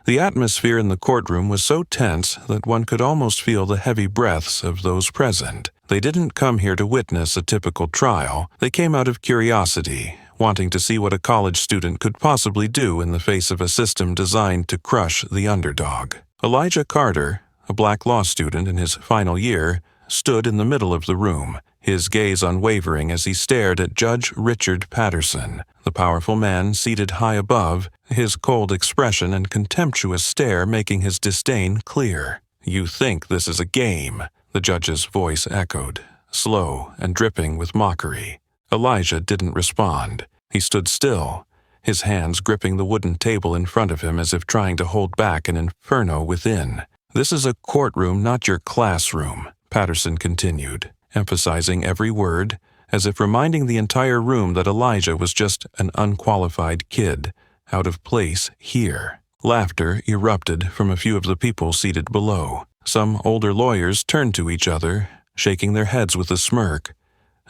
The atmosphere in the courtroom was so tense that one could almost feel the heavy breaths of those present. They didn't come here to witness a typical trial. They came out of curiosity, wanting to see what a college student could possibly do in the face of a system designed to crush the underdog. Elijah Carter, a black law student in his final year, stood in the middle of the room, his gaze unwavering as he stared at Judge Richard Patterson, the powerful man seated high above, his cold expression and contemptuous stare making his disdain clear. "You think this is a game," the judge's voice echoed, slow and dripping with mockery. Elijah didn't respond. He stood still, his hands gripping the wooden table in front of him as if trying to hold back an inferno within. "This is a courtroom, not your classroom," Patterson continued, emphasizing every word, as if reminding the entire room that Elijah was just an unqualified kid, out of place here. Laughter erupted from a few of the people seated below. Some older lawyers turned to each other, shaking their heads with a smirk,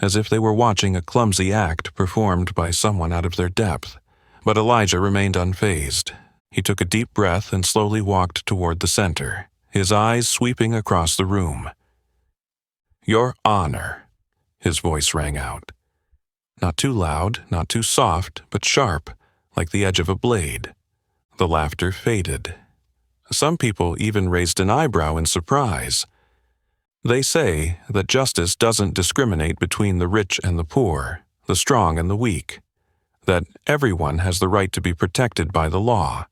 as if they were watching a clumsy act performed by someone out of their depth. But Elijah remained unfazed. He took a deep breath and slowly walked toward the center, his eyes sweeping across the room. "Your Honor," his voice rang out. Not too loud, not too soft, but sharp, like the edge of a blade. The laughter faded. Some people even raised an eyebrow in surprise. They say that justice doesn't discriminate between the rich and the poor, the strong and the weak, that everyone has the right to be protected by the law.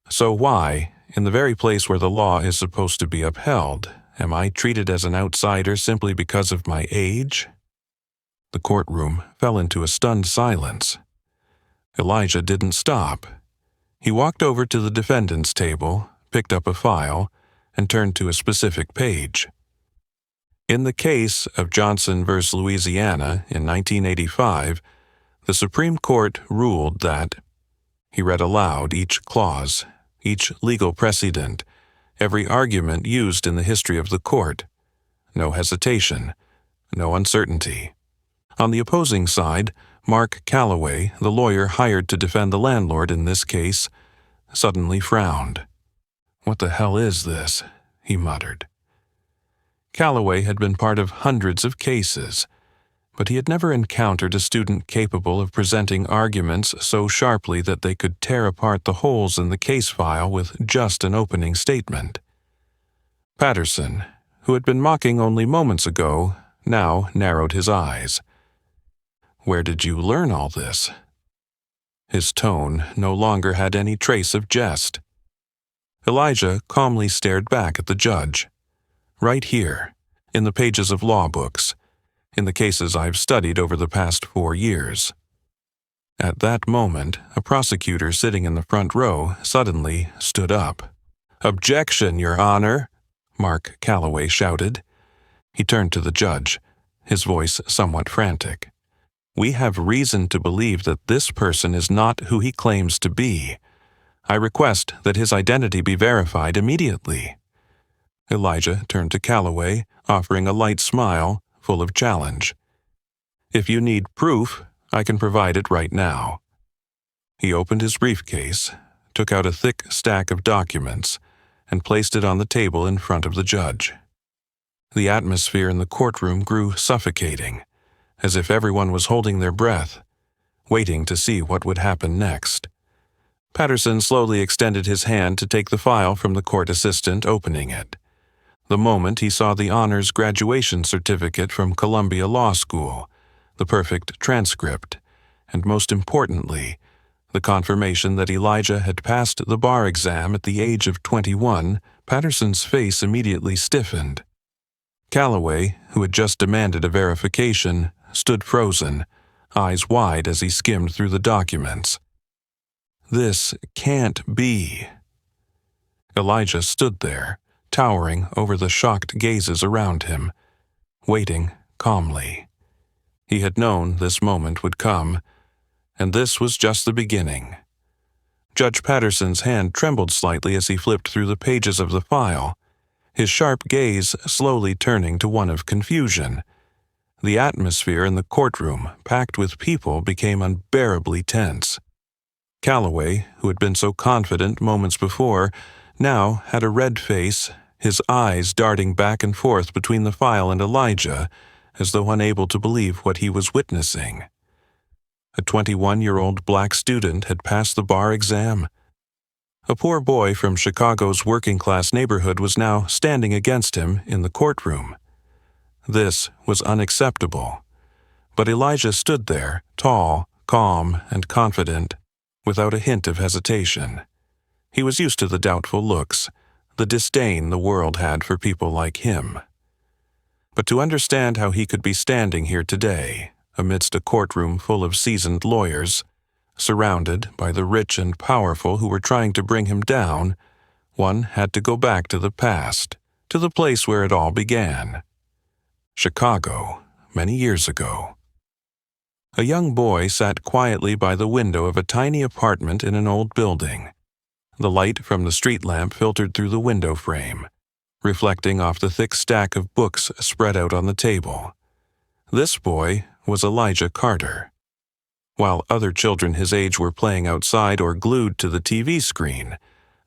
So why, in the very place where the law is supposed to be upheld, am I treated as an outsider simply because of my age? The courtroom fell into a stunned silence. Elijah didn't stop. He walked over to the defendant's table, picked up a file, and turned to a specific page. In the case of Johnson v. Louisiana in 1985, the Supreme Court ruled that, he read aloud each clause, each legal precedent, every argument used in the history of the court. No hesitation, no uncertainty. On the opposing side, Mark Calloway, the lawyer hired to defend the landlord in this case, suddenly frowned. "What the hell is this?" he muttered. Calloway had been part of hundreds of cases, but he had never encountered a student capable of presenting arguments so sharply that they could tear apart the holes in the case file with just an opening statement. Patterson, who had been mocking only moments ago, now narrowed his eyes. "Where did you learn all this?" His tone no longer had any trace of jest. Elijah calmly stared back at the judge. "Right here, in the pages of law books, in the cases I've studied over the past 4 years." At that moment, a prosecutor sitting in the front row suddenly stood up. "Objection, Your Honor!" Mark Calloway shouted. He turned to the judge, his voice somewhat frantic. "We have reason to believe that this person is not who he claims to be. I request that his identity be verified immediately." Elijah turned to Calloway, offering a light smile, full of challenge. "If you need proof, I can provide it right now." He opened his briefcase, took out a thick stack of documents, and placed it on the table in front of the judge. The atmosphere in the courtroom grew suffocating, as if everyone was holding their breath, waiting to see what would happen next. Patterson slowly extended his hand to take the file from the court assistant, opening it. The moment he saw the honors graduation certificate from Columbia Law School, the perfect transcript, and most importantly, the confirmation that Elijah had passed the bar exam at the age of 21, Patterson's face immediately stiffened. Calloway, who had just demanded a verification, stood frozen, eyes wide as he skimmed through the documents. "This can't be." Elijah stood there, towering over the shocked gazes around him, waiting calmly. He had known this moment would come, and this was just the beginning. Judge Patterson's hand trembled slightly as he flipped through the pages of the file, his sharp gaze slowly turning to one of confusion. The atmosphere in the courtroom, packed with people, became unbearably tense. Calloway, who had been so confident moments before, now had a red face, his eyes darting back and forth between the file and Elijah, as though unable to believe what he was witnessing. A 21-year-old black student had passed the bar exam. A poor boy from Chicago's working-class neighborhood was now standing against him in the courtroom. This was unacceptable. But Elijah stood there, tall, calm, and confident, without a hint of hesitation. He was used to the doubtful looks, the disdain the world had for people like him. But to understand how he could be standing here today, amidst a courtroom full of seasoned lawyers, surrounded by the rich and powerful who were trying to bring him down, one had to go back to the past, to the place where it all began. Chicago, many years ago. A young boy sat quietly by the window of a tiny apartment in an old building. The light from the street lamp filtered through the window frame, reflecting off the thick stack of books spread out on the table. This boy was Elijah Carter. While other children his age were playing outside or glued to the TV screen,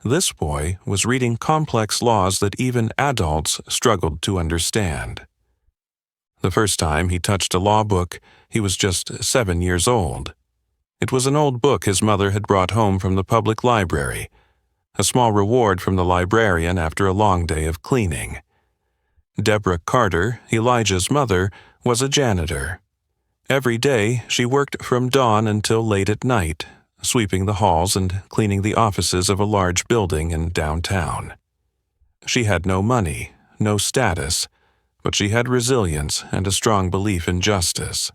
this boy was reading complex laws that even adults struggled to understand. The first time he touched a law book, he was just 7 years old. It was an old book his mother had brought home from the public library, a small reward from the librarian after a long day of cleaning. Deborah Carter, Elijah's mother, was a janitor. Every day, she worked from dawn until late at night, sweeping the halls and cleaning the offices of a large building in downtown. She had no money, no status, but she had resilience and a strong belief in justice.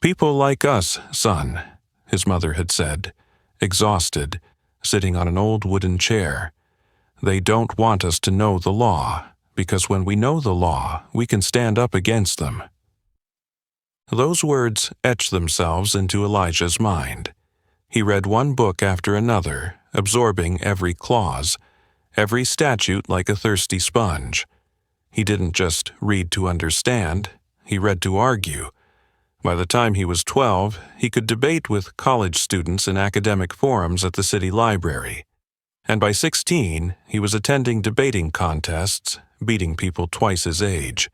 "People like us, son," his mother had said, exhausted, sitting on an old wooden chair. "They don't want us to know the law, because when we know the law, we can stand up against them." Those words etched themselves into Elijah's mind. He read one book after another, absorbing every clause, every statute like a thirsty sponge. He didn't just read to understand, he read to argue. By the time he was 12, he could debate with college students in academic forums at the city library. And by 16, he was attending debating contests, beating people twice his age.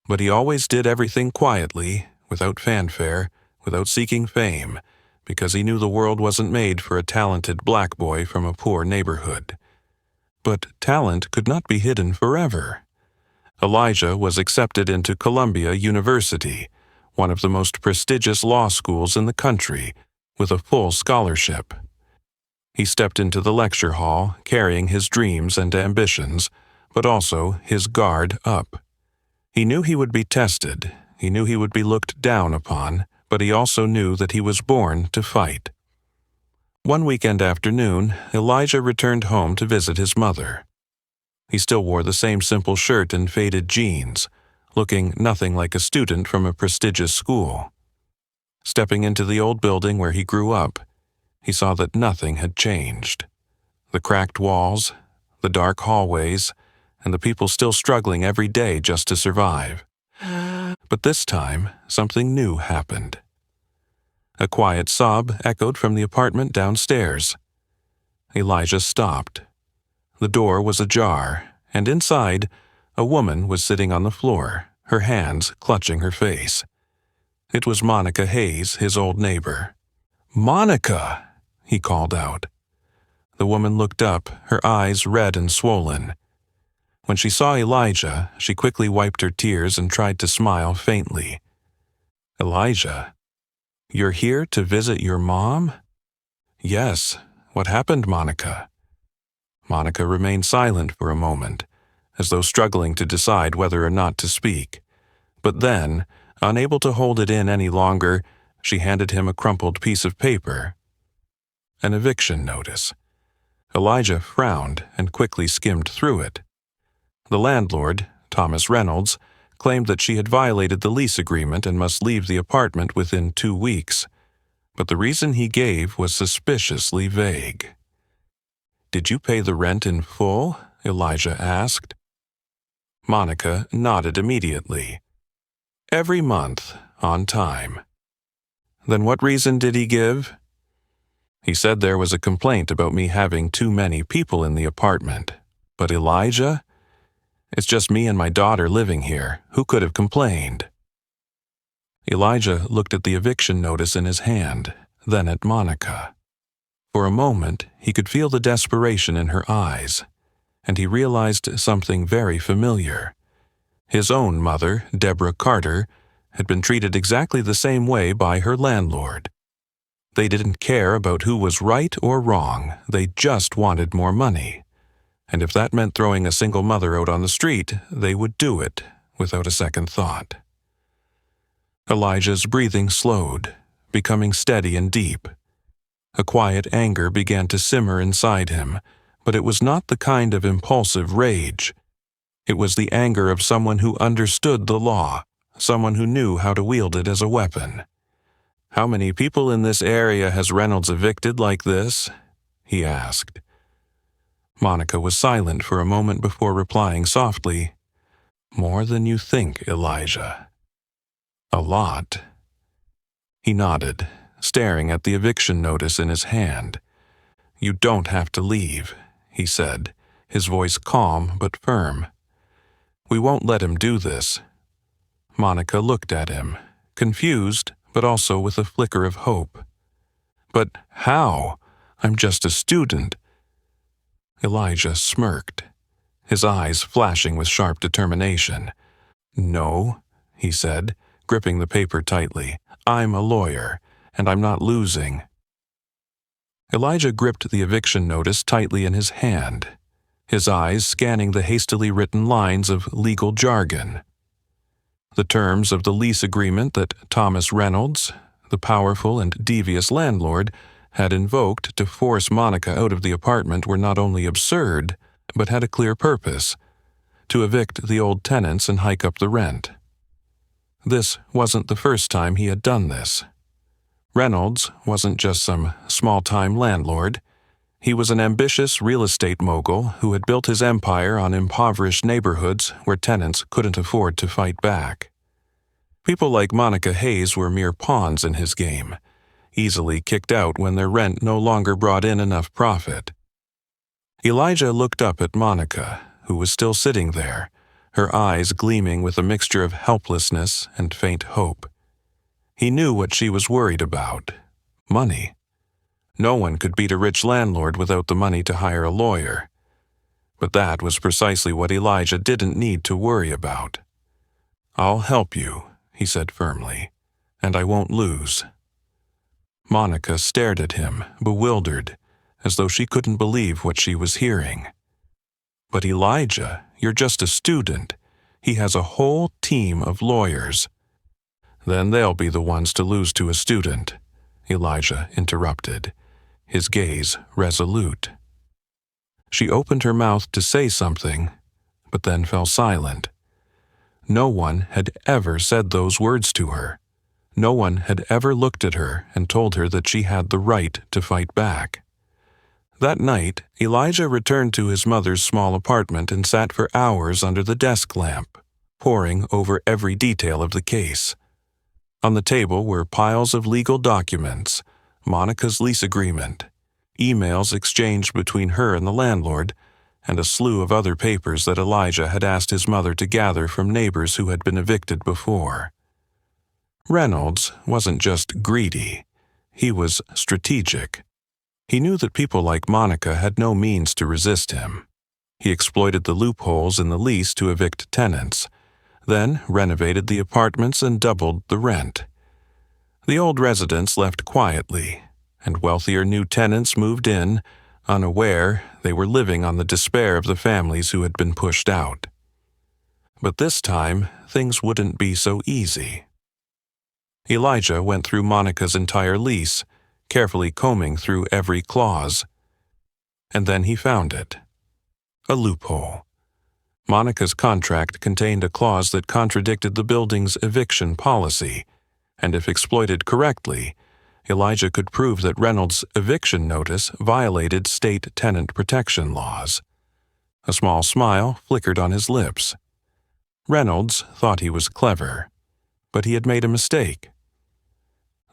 But he always did everything quietly, without fanfare, without seeking fame, because he knew the world wasn't made for a talented black boy from a poor neighborhood. But talent could not be hidden forever. Elijah was accepted into Columbia University, one of the most prestigious law schools in the country, with a full scholarship. He stepped into the lecture hall, carrying his dreams and ambitions, but also his guard up. He knew he would be tested, he knew he would be looked down upon, but he also knew that he was born to fight. One weekend afternoon, Elijah returned home to visit his mother. He still wore the same simple shirt and faded jeans, looking nothing like a student from a prestigious school. Stepping into the old building where he grew up, he saw that nothing had changed. The cracked walls, the dark hallways, and the people still struggling every day just to survive. But this time, something new happened. A quiet sob echoed from the apartment downstairs. Elijah stopped. The door was ajar, and inside, a woman was sitting on the floor, her hands clutching her face. It was Monica Hayes, his old neighbor. "Monica!" he called out. The woman looked up, her eyes red and swollen. When she saw Elijah, she quickly wiped her tears and tried to smile faintly. "Elijah, you're here to visit your mom?" "Yes. What happened, Monica?" Monica remained silent for a moment, as though struggling to decide whether or not to speak. But then, unable to hold it in any longer, she handed him a crumpled piece of paper. An eviction notice. Elijah frowned and quickly skimmed through it. The landlord, Thomas Reynolds, claimed that she had violated the lease agreement and must leave the apartment within 2 weeks. But the reason he gave was suspiciously vague. "Did you pay the rent in full?" Elijah asked. Monica nodded immediately. "Every month, on time." "Then what reason did he give?" He said there was a complaint about me having too many people in the apartment. But Elijah? It's just me and my daughter living here. Who could have complained? Elijah looked at the eviction notice in his hand, then at Monica. For a moment, he could feel the desperation in her eyes, and he realized something very familiar. His own mother, Deborah Carter, had been treated exactly the same way by her landlord. They didn't care about who was right or wrong, they just wanted more money. And if that meant throwing a single mother out on the street, they would do it without a second thought. Elijah's breathing slowed, becoming steady and deep. A quiet anger began to simmer inside him, but it was not the kind of impulsive rage. It was the anger of someone who understood the law, someone who knew how to wield it as a weapon. "How many people in this area has Reynolds evicted like this?" he asked. Monica was silent for a moment before replying softly, "More than you think, Elijah." "A lot." He nodded, staring at the eviction notice in his hand. "You don't have to leave," he said, his voice calm but firm. "We won't let him do this." Monica looked at him, confused but also with a flicker of hope. "But how? I'm just a student." Elijah smirked, his eyes flashing with sharp determination. "No," he said, gripping the paper tightly. "I'm a lawyer, and I'm not losing." Elijah gripped the eviction notice tightly in his hand, his eyes scanning the hastily written lines of legal jargon. The terms of the lease agreement that Thomas Reynolds, the powerful and devious landlord, had invoked to force Monica out of the apartment were not only absurd, but had a clear purpose: to evict the old tenants and hike up the rent. This wasn't the first time he had done this. Reynolds wasn't just some small-time landlord. He was an ambitious real estate mogul who had built his empire on impoverished neighborhoods where tenants couldn't afford to fight back. People like Monica Hayes were mere pawns in his game, easily kicked out when their rent no longer brought in enough profit. Elijah looked up at Monica, who was still sitting there, her eyes gleaming with a mixture of helplessness and faint hope. He knew what she was worried about: money. No one could beat a rich landlord without the money to hire a lawyer. But that was precisely what Elijah didn't need to worry about. "I'll help you," he said firmly, "and I won't lose." Monica stared at him, bewildered, as though she couldn't believe what she was hearing. "But Elijah, you're just a student. He has a whole team of lawyers." "Then they'll be the ones to lose to a student," Elijah interrupted, his gaze resolute. She opened her mouth to say something, but then fell silent. No one had ever said those words to her. No one had ever looked at her and told her that she had the right to fight back. That night, Elijah returned to his mother's small apartment and sat for hours under the desk lamp, poring over every detail of the case. On the table were piles of legal documents, Monica's lease agreement, emails exchanged between her and the landlord, and a slew of other papers that Elijah had asked his mother to gather from neighbors who had been evicted before. Reynolds wasn't just greedy, he was strategic. He knew that people like Monica had no means to resist him. He exploited the loopholes in the lease to evict tenants, then renovated the apartments and doubled the rent. The old residents left quietly, and wealthier new tenants moved in, unaware they were living on the despair of the families who had been pushed out. But this time, things wouldn't be so easy. Elijah went through Monica's entire lease, carefully combing through every clause. And then he found it. A loophole. Monica's contract contained a clause that contradicted the building's eviction policy, and if exploited correctly, Elijah could prove that Reynolds' eviction notice violated state tenant protection laws. A small smile flickered on his lips. Reynolds thought he was clever, but he had made a mistake.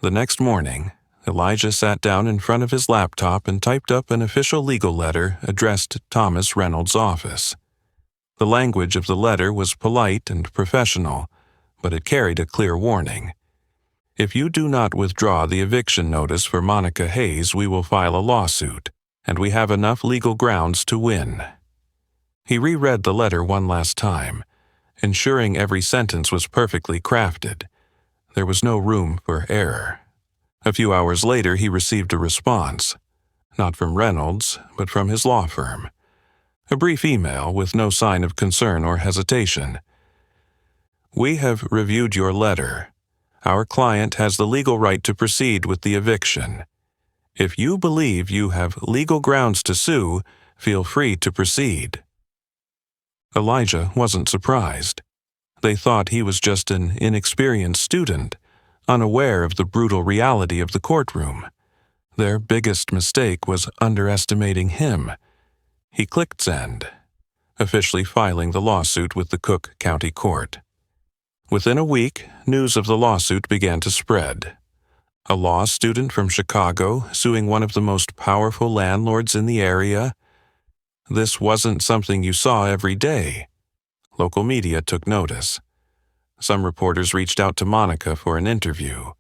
The next morning, Elijah sat down in front of his laptop and typed up an official legal letter addressed to Thomas Reynolds' office. The language of the letter was polite and professional, but it carried a clear warning. If you do not withdraw the eviction notice for Monica Hayes, we will file a lawsuit, and we have enough legal grounds to win. He reread the letter one last time, ensuring every sentence was perfectly crafted. There was no room for error. A few hours later, he received a response, not from Reynolds, but from his law firm. A brief email with no sign of concern or hesitation. We have reviewed your letter. Our client has the legal right to proceed with the eviction. If you believe you have legal grounds to sue, feel free to proceed. Elijah wasn't surprised. They thought he was just an inexperienced student, unaware of the brutal reality of the courtroom. Their biggest mistake was underestimating him. He clicked send, officially filing the lawsuit with the Cook County Court. Within a week, news of the lawsuit began to spread. A law student from Chicago suing one of the most powerful landlords in the area. This wasn't something you saw every day. Local media took notice. Some reporters reached out to Monica for an interview.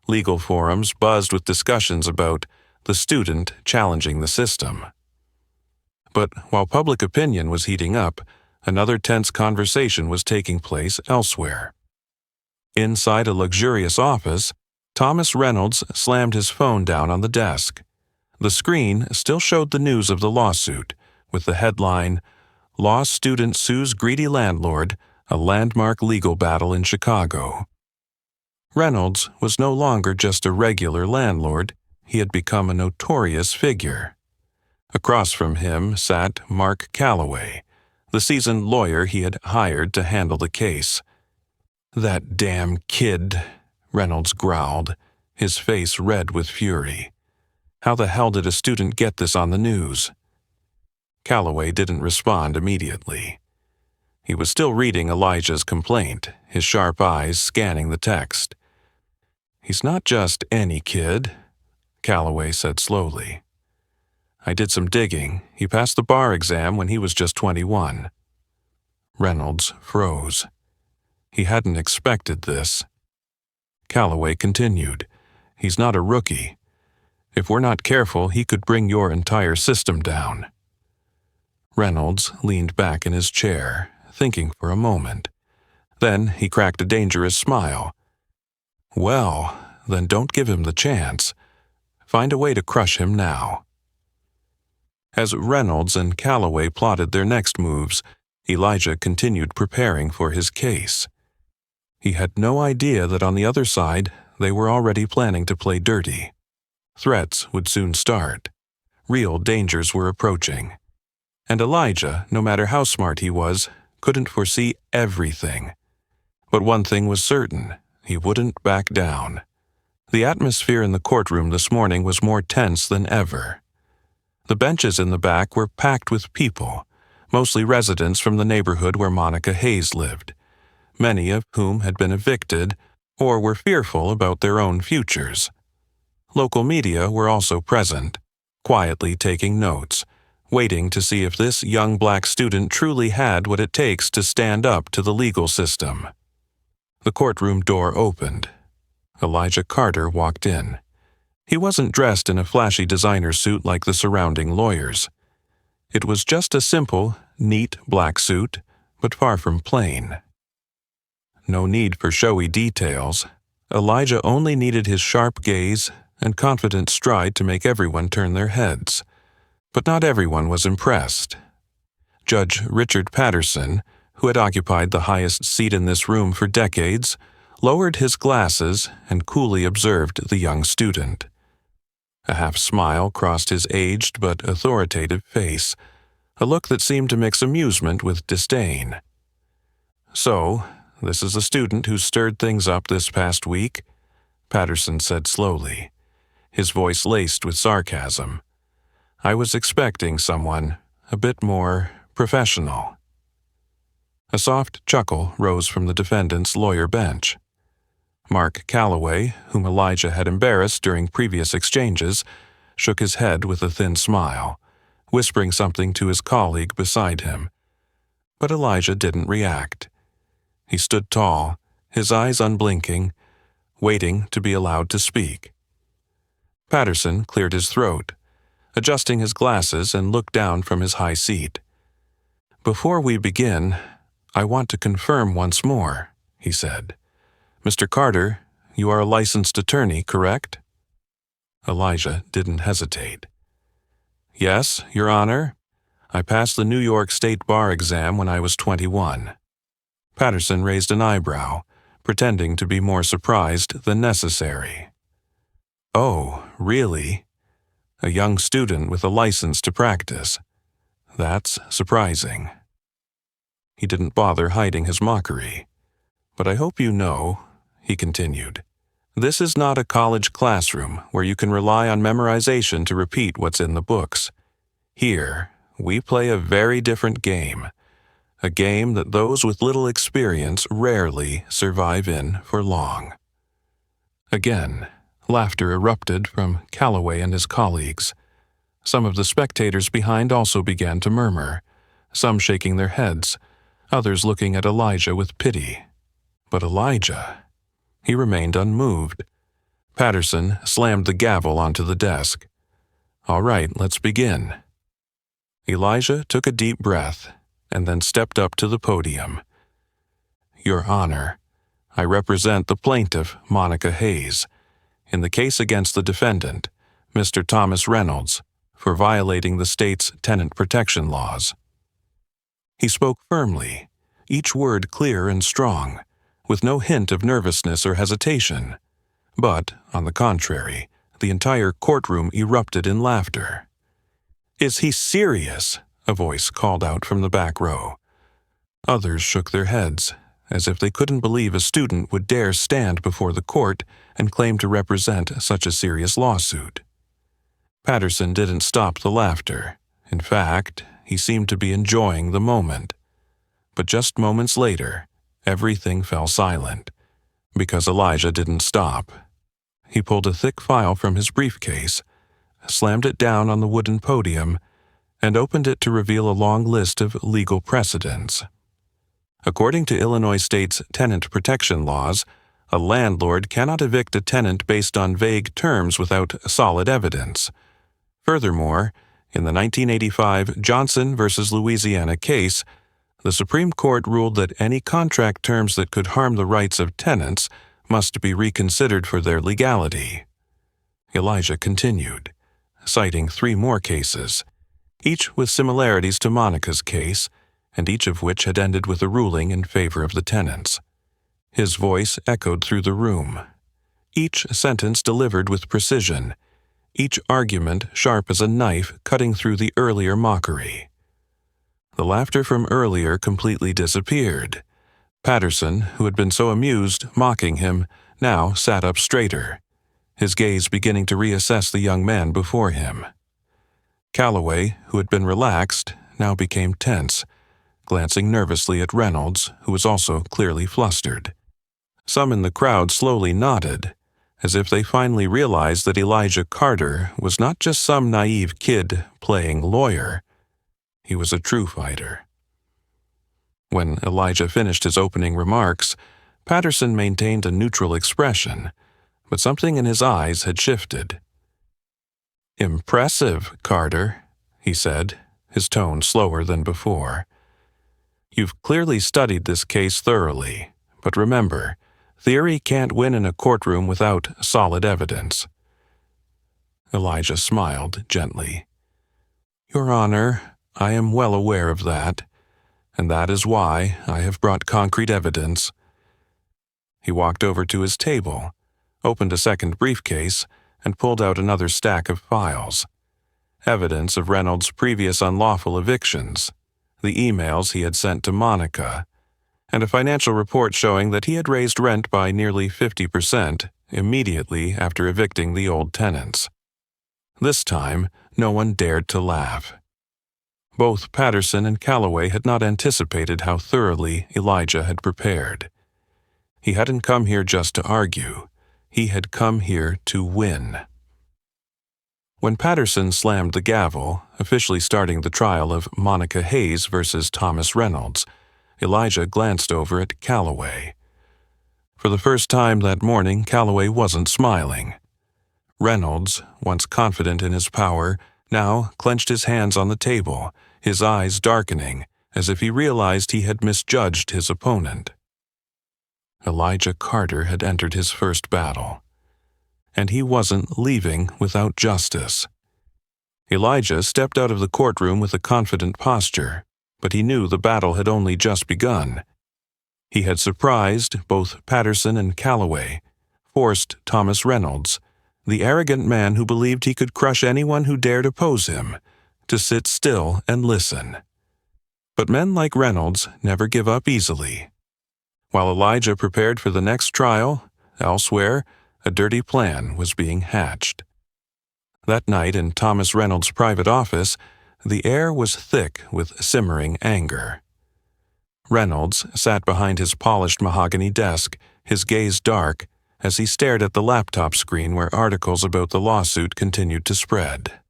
Legal forums buzzed with discussions about the student challenging the system. But while public opinion was heating up, another tense conversation was taking place elsewhere. Inside a luxurious office, Thomas Reynolds slammed his phone down on the desk. The screen still showed the news of the lawsuit, with the headline, "Law Student Sues Greedy Landlord, a Landmark Legal Battle in Chicago." Reynolds was no longer just a regular landlord, he had become a notorious figure. Across from him sat Mark Calloway, the seasoned lawyer he had hired to handle the case. "That damn kid," Reynolds growled, his face red with fury. "How the hell did a student get this on the news?" Calloway didn't respond immediately. He was still reading Elijah's complaint, his sharp eyes scanning the text. "He's not just any kid," Calloway said slowly. "I did some digging. He passed the bar exam when he was just 21. Reynolds froze. He hadn't expected this. Calloway continued, "He's not a rookie. If we're not careful, he could bring your entire system down." Reynolds leaned back in his chair, thinking for a moment. Then he cracked a dangerous smile. "Well, then don't give him the chance. Find a way to crush him now." As Reynolds and Calloway plotted their next moves, Elijah continued preparing for his case. He had no idea that on the other side, they were already planning to play dirty. Threats would soon start. Real dangers were approaching. And Elijah, no matter how smart he was, couldn't foresee everything. But one thing was certain, he wouldn't back down. The atmosphere in the courtroom this morning was more tense than ever. The benches in the back were packed with people, mostly residents from the neighborhood where Monica Hayes lived, many of whom had been evicted or were fearful about their own futures. Local media were also present, quietly taking notes, waiting to see if this young black student truly had what it takes to stand up to the legal system. The courtroom door opened. Elijah Carter walked in. He wasn't dressed in a flashy designer suit like the surrounding lawyers. It was just a simple, neat black suit, but far from plain. No need for showy details. Elijah only needed his sharp gaze and confident stride to make everyone turn their heads. But not everyone was impressed. Judge Richard Patterson, who had occupied the highest seat in this room for decades, lowered his glasses and coolly observed the young student. A half-smile crossed his aged but authoritative face, a look that seemed to mix amusement with disdain. "So, this is a student who stirred things up this past week," Patterson said slowly, his voice laced with sarcasm. "I was expecting someone a bit more professional." A soft chuckle rose from the defendant's lawyer bench. Mark Calloway, whom Elijah had embarrassed during previous exchanges, shook his head with a thin smile, whispering something to his colleague beside him. But Elijah didn't react. He stood tall, his eyes unblinking, waiting to be allowed to speak. Patterson cleared his throat, adjusting his glasses, and looked down from his high seat. "Before we begin, I want to confirm once more," he said. "Mr. Carter, you are a licensed attorney, correct?" Elijah didn't hesitate. "Yes, Your Honor. I passed the New York State Bar exam when I was 21. Patterson raised an eyebrow, pretending to be more surprised than necessary. "Oh, really? A young student with a license to practice. That's surprising." He didn't bother hiding his mockery. "But I hope you know," he continued, "this is not a college classroom where you can rely on memorization to repeat what's in the books. Here, we play a very different game, a game that those with little experience rarely survive in for long." Again, laughter erupted from Calloway and his colleagues. Some of the spectators behind also began to murmur, some shaking their heads, others looking at Elijah with pity. But Elijah, he remained unmoved. Patterson slammed the gavel onto the desk. "All right, let's begin." Elijah took a deep breath and then stepped up to the podium. "Your Honor, I represent the plaintiff, Monica Hayes, in the case against the defendant, Mr. Thomas Reynolds, for violating the state's tenant protection laws." He spoke firmly, each word clear and strong, with no hint of nervousness or hesitation. But, on the contrary, the entire courtroom erupted in laughter. "Is he serious?" a voice called out from the back row. Others shook their heads, as if they couldn't believe a student would dare stand before the court and claim to represent such a serious lawsuit. Patterson didn't stop the laughter. In fact, he seemed to be enjoying the moment. But just moments later, everything fell silent, because Elijah didn't stop. He pulled a thick file from his briefcase, slammed it down on the wooden podium, and opened it to reveal a long list of legal precedents. According to Illinois State's tenant protection laws, a landlord cannot evict a tenant based on vague terms without solid evidence. Furthermore, in the 1985 Johnson v. Louisiana case, the Supreme Court ruled that any contract terms that could harm the rights of tenants must be reconsidered for their legality. Elijah continued, citing 3 more cases, each with similarities to Monica's case, and each of which had ended with a ruling in favor of the tenants. His voice echoed through the room, each sentence delivered with precision, each argument sharp as a knife cutting through the earlier mockery. The laughter from earlier completely disappeared. Patterson, who had been so amused mocking him, now sat up straighter, his gaze beginning to reassess the young man before him. Calloway, who had been relaxed, now became tense, glancing nervously at Reynolds, who was also clearly flustered. Some in the crowd slowly nodded, as if they finally realized that Elijah Carter was not just some naive kid playing lawyer. He was a true fighter. When Elijah finished his opening remarks, Patterson maintained a neutral expression, but something in his eyes had shifted. "Impressive, Carter," he said, his tone slower than before. "You've clearly studied this case thoroughly, but remember, theory can't win in a courtroom without solid evidence." Elijah smiled gently. "Your Honor, I am well aware of that, and that is why I have brought concrete evidence." He walked over to his table, opened a second briefcase, and pulled out another stack of files. Evidence of Reynolds' previous unlawful evictions, the emails he had sent to Monica, and a financial report showing that he had raised rent by nearly 50% immediately after evicting the old tenants. This time, no one dared to laugh. Both Patterson and Calloway had not anticipated how thoroughly Elijah had prepared. He hadn't come here just to argue. He had come here to win. When Patterson slammed the gavel, officially starting the trial of Monica Hayes versus Thomas Reynolds, Elijah glanced over at Calloway. For the first time that morning, Calloway wasn't smiling. Reynolds, once confident in his power, now clenched his hands on the table, his eyes darkening, as if he realized he had misjudged his opponent. Elijah Carter had entered his first battle, and he wasn't leaving without justice. Elijah stepped out of the courtroom with a confident posture, but he knew the battle had only just begun. He had surprised both Patterson and Calloway, forced Thomas Reynolds, the arrogant man who believed he could crush anyone who dared oppose him, to sit still and listen. But men like Reynolds never give up easily. While Elijah prepared for the next trial, elsewhere, a dirty plan was being hatched. That night in Thomas Reynolds' private office, the air was thick with simmering anger. Reynolds sat behind his polished mahogany desk, his gaze dark, as he stared at the laptop screen where articles about the lawsuit continued to spread.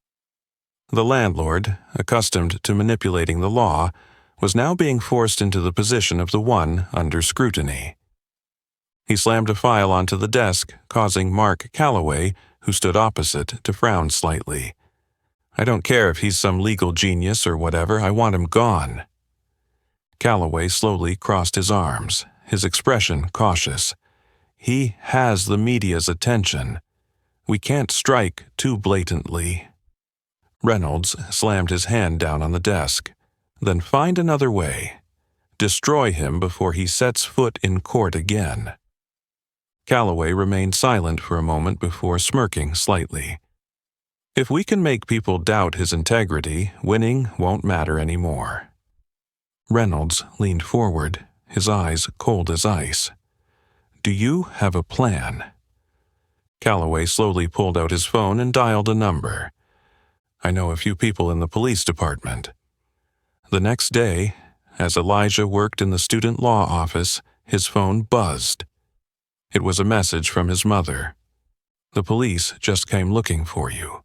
The landlord, accustomed to manipulating the law, was now being forced into the position of the one under scrutiny. He slammed a file onto the desk, causing Mark Calloway, who stood opposite, to frown slightly. "I don't care if he's some legal genius or whatever, I want him gone." Calloway slowly crossed his arms, his expression cautious. "He has the media's attention. We can't strike too blatantly." Reynolds slammed his hand down on the desk. "Then find another way. Destroy him before he sets foot in court again." Calloway remained silent for a moment before smirking slightly. "If we can make people doubt his integrity, winning won't matter anymore." Reynolds leaned forward, his eyes cold as ice. "Do you have a plan?" Calloway slowly pulled out his phone and dialed a number. "I know a few people in the police department." The next day, as Elijah worked in the student law office, his phone buzzed. It was a message from his mother. "The police just came looking for you."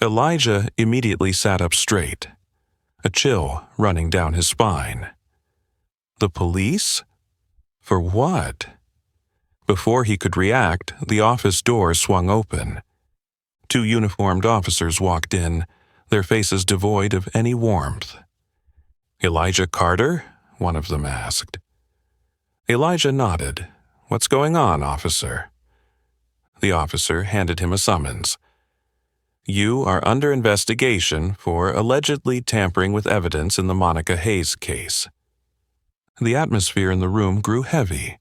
Elijah immediately sat up straight, a chill running down his spine. The police? For what? Before he could react, the office door swung open. 2 uniformed officers walked in, their faces devoid of any warmth. "Elijah Carter?" one of them asked. Elijah nodded. "What's going on, officer?" The officer handed him a summons. "You are under investigation for allegedly tampering with evidence in the Monica Hayes case." The atmosphere in the room grew heavy.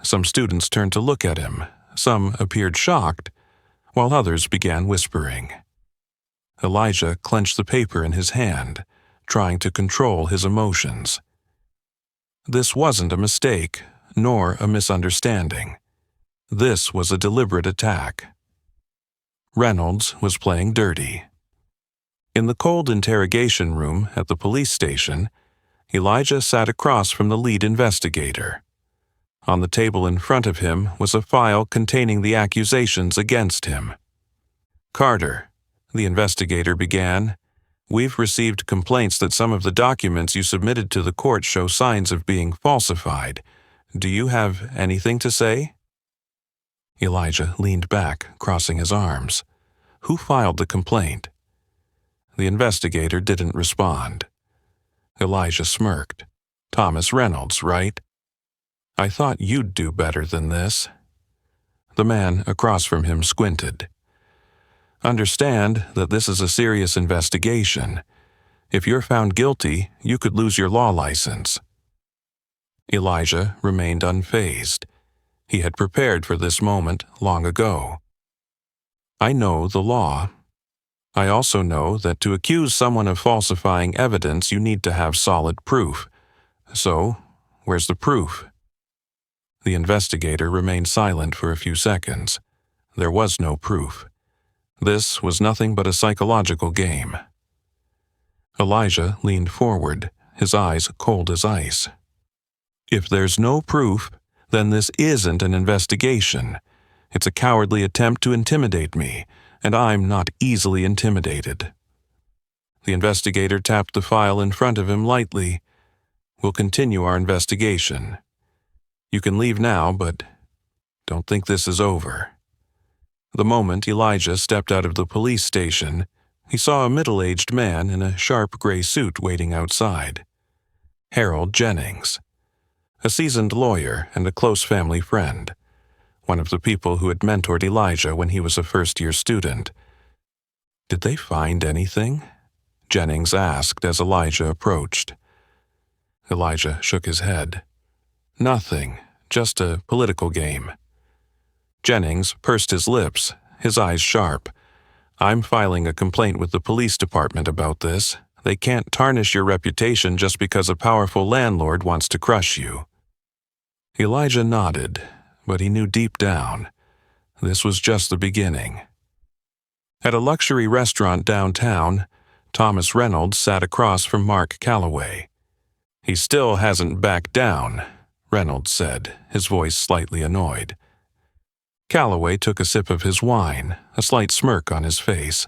Some students turned to look at him, some appeared shocked, while others began whispering. Elijah clenched the paper in his hand, trying to control his emotions. This wasn't a mistake, nor a misunderstanding. This was a deliberate attack. Reynolds was playing dirty. In the cold interrogation room at the police station, Elijah sat across from the lead investigator. On the table in front of him was a file containing the accusations against him. "Carter," the investigator began, "we've received complaints that some of the documents you submitted to the court show signs of being falsified. Do you have anything to say?" Elijah leaned back, crossing his arms. "Who filed the complaint?" The investigator didn't respond. Elijah smirked. "Thomas Reynolds, right? I thought you'd do better than this." The man across from him squinted. "Understand that this is a serious investigation. If you're found guilty, you could lose your law license." Elijah remained unfazed. He had prepared for this moment long ago. "I know the law. I also know that to accuse someone of falsifying evidence, you need to have solid proof. So, where's the proof?" The investigator remained silent for a few seconds. There was no proof. This was nothing but a psychological game. Elijah leaned forward, his eyes cold as ice. "If there's no proof, then this isn't an investigation. It's a cowardly attempt to intimidate me, and I'm not easily intimidated." The investigator tapped the file in front of him lightly. "We'll continue our investigation. You can leave now, but don't think this is over." The moment Elijah stepped out of the police station, he saw a middle-aged man in a sharp gray suit waiting outside. Harold Jennings, a seasoned lawyer and a close family friend, one of the people who had mentored Elijah when he was a first-year student. "Did they find anything?" Jennings asked as Elijah approached. Elijah shook his head. "Nothing, just a political game." Jennings pursed his lips, his eyes sharp. "I'm filing a complaint with the police department about this. They can't tarnish your reputation just because a powerful landlord wants to crush you." Elijah nodded, but he knew deep down this was just the beginning. At a luxury restaurant downtown, Thomas Reynolds sat across from Mark Calloway. "He still hasn't backed down," Reynolds said, his voice slightly annoyed. Calloway took a sip of his wine, a slight smirk on his face.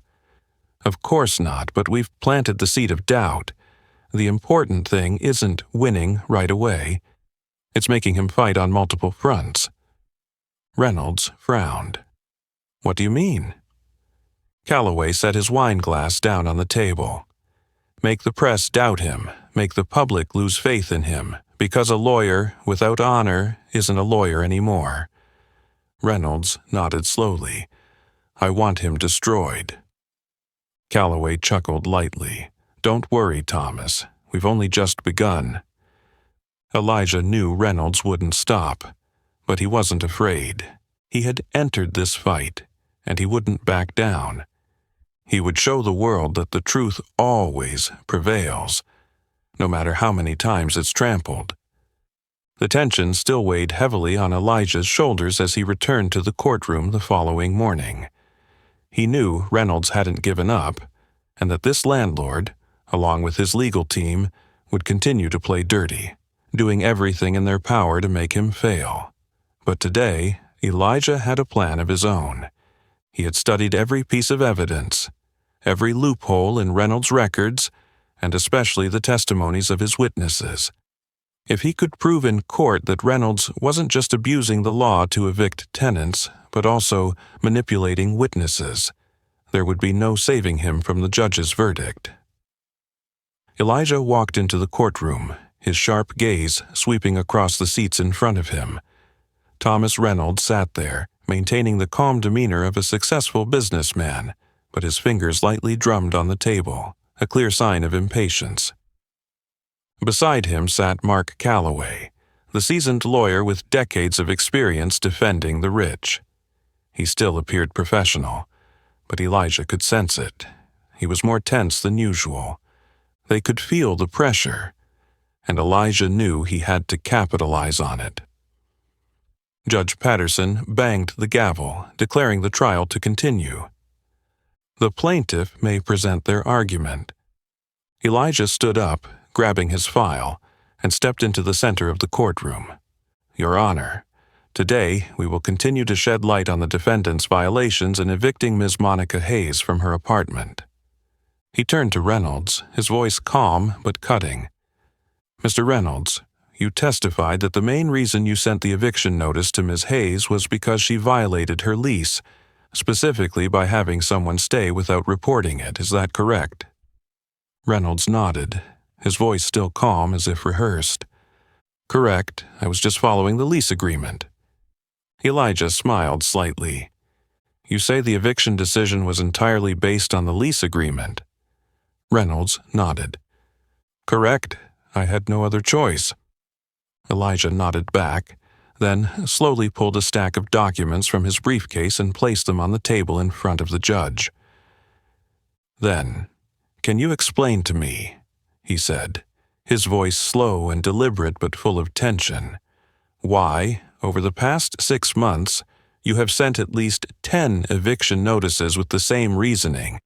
"Of course not, but we've planted the seed of doubt. The important thing isn't winning right away. It's making him fight on multiple fronts." Reynolds frowned. "What do you mean?" Calloway set his wine glass down on the table. "Make the press doubt him, make the public lose faith in him, because a lawyer without honor isn't a lawyer anymore." Reynolds nodded slowly. "I want him destroyed." Calloway chuckled lightly. "Don't worry, Thomas. We've only just begun." Elijah knew Reynolds wouldn't stop, but he wasn't afraid. He had entered this fight, and he wouldn't back down. He would show the world that the truth always prevails, no matter how many times it's trampled. The tension still weighed heavily on Elijah's shoulders as he returned to the courtroom the following morning. He knew Reynolds hadn't given up, and that this landlord, along with his legal team, would continue to play dirty, doing everything in their power to make him fail. But today, Elijah had a plan of his own. He had studied every piece of evidence, every loophole in Reynolds' records, and especially the testimonies of his witnesses. If he could prove in court that Reynolds wasn't just abusing the law to evict tenants, but also manipulating witnesses, there would be no saving him from the judge's verdict. Elijah walked into the courtroom, his sharp gaze sweeping across the seats in front of him. Thomas Reynolds sat there, maintaining the calm demeanor of a successful businessman, but his fingers lightly drummed on the table, a clear sign of impatience. Beside him sat Mark Calloway, the seasoned lawyer with decades of experience defending the rich. He still appeared professional, but Elijah could sense it. He was more tense than usual. They could feel the pressure, and Elijah knew he had to capitalize on it. Judge Patterson banged the gavel, declaring the trial to continue. "The plaintiff may present their argument." Elijah stood up, grabbing his file, and stepped into the center of the courtroom. "Your Honor, today we will continue to shed light on the defendant's violations in evicting Ms. Monica Hayes from her apartment." He turned to Reynolds, his voice calm but cutting. "Mr. Reynolds, you testified that the main reason you sent the eviction notice to Ms. Hayes was because she violated her lease, specifically by having someone stay without reporting it. Is that correct?" Reynolds nodded, his voice still calm as if rehearsed. "Correct. I was just following the lease agreement." Elijah smiled slightly. "You say the eviction decision was entirely based on the lease agreement?" Reynolds nodded. "Correct. I had no other choice." Elijah nodded back, then slowly pulled a stack of documents from his briefcase and placed them on the table in front of the judge. "Then, can you explain to me," he said, his voice slow and deliberate but full of tension, "why, over the past 6 months, you have sent at least 10 eviction notices with the same reasoning,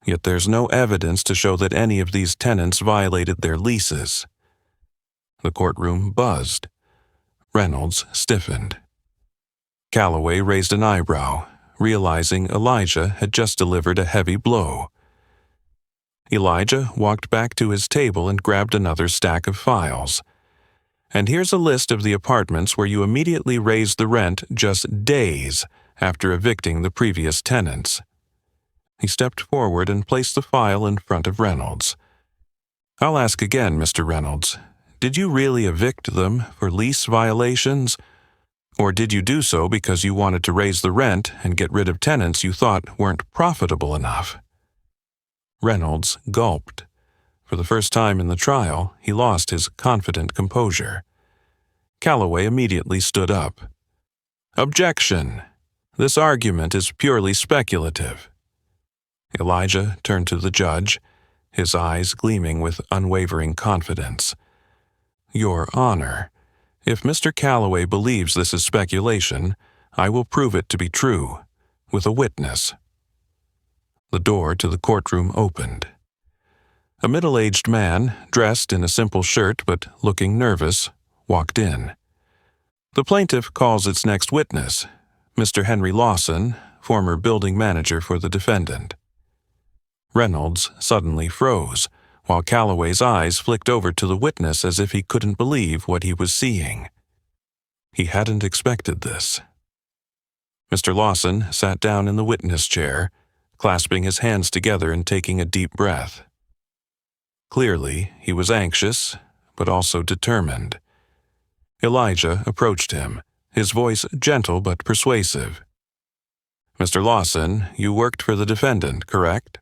yet there's no evidence to show that any of these tenants violated their leases?" The courtroom buzzed. Reynolds stiffened. Calloway raised an eyebrow, realizing Elijah had just delivered a heavy blow. Elijah walked back to his table and grabbed another stack of files. "And here's a list of the apartments where you immediately raised the rent just days after evicting the previous tenants." He stepped forward and placed the file in front of Reynolds. "I'll ask again, Mr. Reynolds. Did you really evict them for lease violations? Or did you do so because you wanted to raise the rent and get rid of tenants you thought weren't profitable enough?" Reynolds gulped. For the first time in the trial, he lost his confident composure. Calloway immediately stood up. "Objection! This argument is purely speculative." Elijah turned to the judge, his eyes gleaming with unwavering confidence. "Your Honor, if Mr. Calloway believes this is speculation, I will prove it to be true, with a witness." The door to the courtroom opened. A middle-aged man, dressed in a simple shirt but looking nervous, walked in. "The plaintiff calls its next witness, Mr. Henry Lawson, former building manager for the defendant." Reynolds suddenly froze, while Calloway's eyes flicked over to the witness as if he couldn't believe what he was seeing. He hadn't expected this. Mr. Lawson sat down in the witness chair, clasping his hands together and taking a deep breath. Clearly, he was anxious, but also determined. Elijah approached him, his voice gentle but persuasive. "Mr. Lawson, you worked for the defendant, correct?"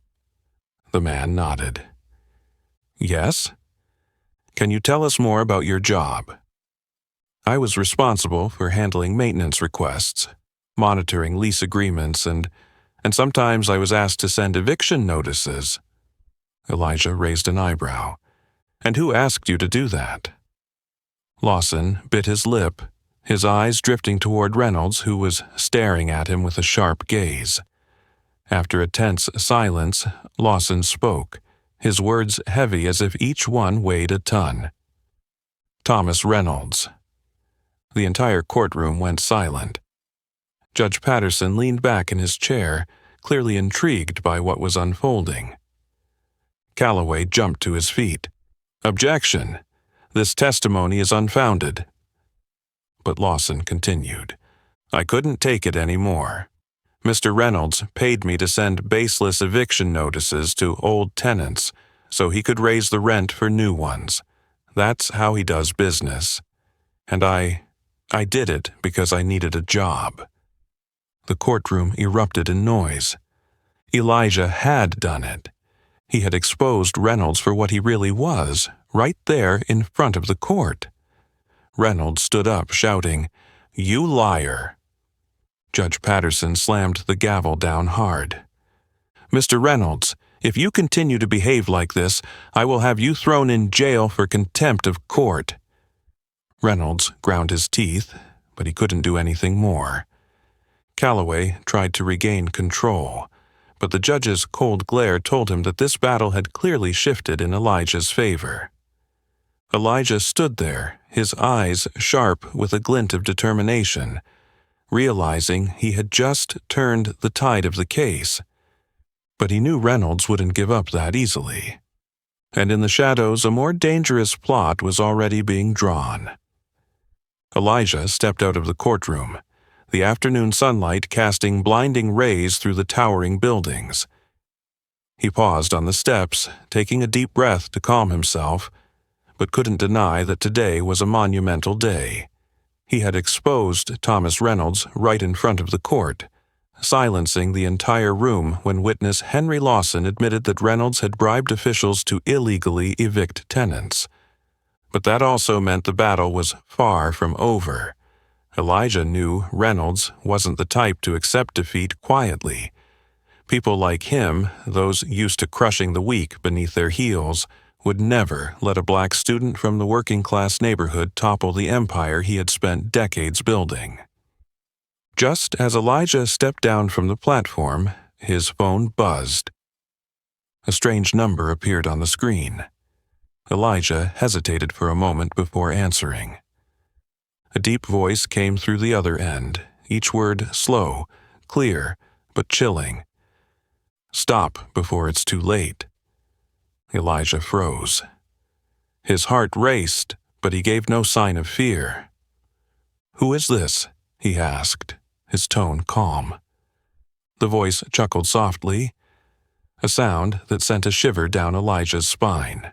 The man nodded. "Yes? Can you tell us more about your job?" "I was responsible for handling maintenance requests, monitoring lease agreements, and sometimes I was asked to send eviction notices." Elijah raised an eyebrow. "And who asked you to do that?" Lawson bit his lip, his eyes drifting toward Reynolds, who was staring at him with a sharp gaze. After a tense silence, Lawson spoke, his words heavy as if each one weighed a ton. "Thomas Reynolds." The entire courtroom went silent. Judge Patterson leaned back in his chair, clearly intrigued by what was unfolding. Calloway jumped to his feet. "Objection! This testimony is unfounded." But Lawson continued. "I couldn't take it anymore. Mr. Reynolds paid me to send baseless eviction notices to old tenants so he could raise the rent for new ones. That's how he does business. And I did it because I needed a job." The courtroom erupted in noise. Elijah had done it. He had exposed Reynolds for what he really was, right there in front of the court. Reynolds stood up, shouting, "You liar!" Judge Patterson slammed the gavel down hard. "Mr. Reynolds, if you continue to behave like this, I will have you thrown in jail for contempt of court." Reynolds ground his teeth, but he couldn't do anything more. Calloway tried to regain control, but the judge's cold glare told him that this battle had clearly shifted in Elijah's favor. Elijah stood there, his eyes sharp with a glint of determination, realizing he had just turned the tide of the case. But he knew Reynolds wouldn't give up that easily. And in the shadows, a more dangerous plot was already being drawn. Elijah stepped out of the courtroom, the afternoon sunlight casting blinding rays through the towering buildings. He paused on the steps, taking a deep breath to calm himself, but couldn't deny that today was a monumental day. He had exposed Thomas Reynolds right in front of the court, silencing the entire room when witness Henry Lawson admitted that Reynolds had bribed officials to illegally evict tenants. But that also meant the battle was far from over. Elijah knew Reynolds wasn't the type to accept defeat quietly. People like him, those used to crushing the weak beneath their heels, would never let a black student from the working-class neighborhood topple the empire he had spent decades building. Just as Elijah stepped down from the platform, his phone buzzed. A strange number appeared on the screen. Elijah hesitated for a moment before answering. A deep voice came through the other end, each word slow, clear, but chilling. "Stop before it's too late." Elijah froze. His heart raced, but he gave no sign of fear. "Who is this?" he asked, his tone calm. The voice chuckled softly, a sound that sent a shiver down Elijah's spine.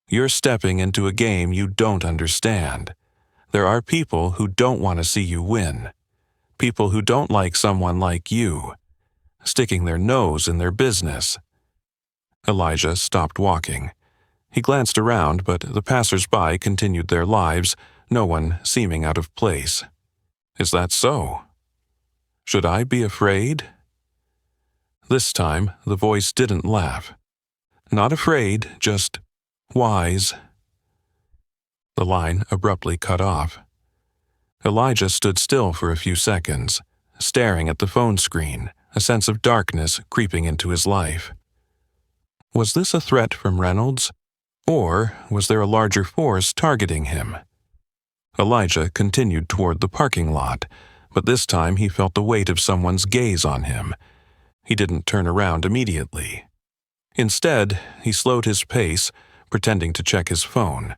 "You're stepping into a game you don't understand. There are people who don't want to see you win. People who don't like someone like you, sticking their nose in their business." Elijah stopped walking. He glanced around, but the passers-by continued their lives, no one seeming out of place. "Is that so? Should I be afraid?" This time, the voice didn't laugh. Not afraid, just wise. The line abruptly cut off. Elijah stood still for a few seconds, staring at the phone screen, a sense of darkness creeping into his life. Was this a threat from Reynolds? Or was there a larger force targeting him? Elijah continued toward the parking lot, but this time he felt the weight of someone's gaze on him. He didn't turn around immediately. Instead, he slowed his pace, pretending to check his phone,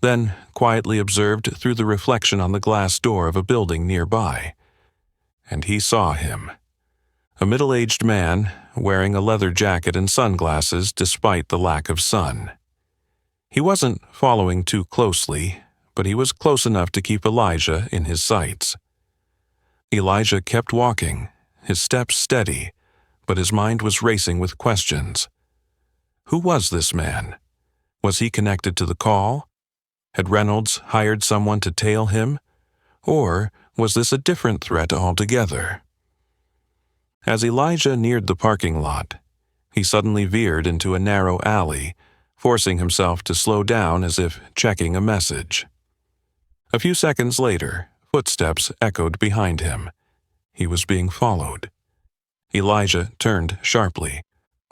then quietly observed through the reflection on the glass door of a building nearby. And he saw him. A middle-aged man, wearing a leather jacket and sunglasses despite the lack of sun. He wasn't following too closely, but he was close enough to keep Elijah in his sights. Elijah kept walking, his steps steady, but his mind was racing with questions. Who was this man? Was he connected to the call? Had Reynolds hired someone to tail him? Or was this a different threat altogether? As Elijah neared the parking lot, he suddenly veered into a narrow alley, forcing himself to slow down as if checking a message. A few seconds later, footsteps echoed behind him. He was being followed. Elijah turned sharply.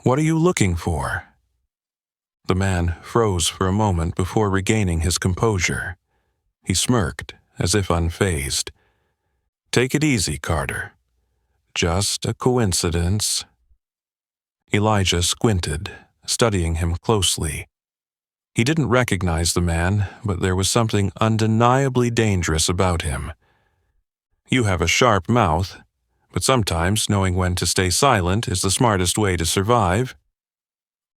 "What are you looking for?" The man froze for a moment before regaining his composure. He smirked, as if unfazed. "Take it easy, Carter. Just a coincidence." Elijah squinted, studying him closely. He didn't recognize the man, but there was something undeniably dangerous about him. You have a sharp mouth, but sometimes knowing when to stay silent is the smartest way to survive.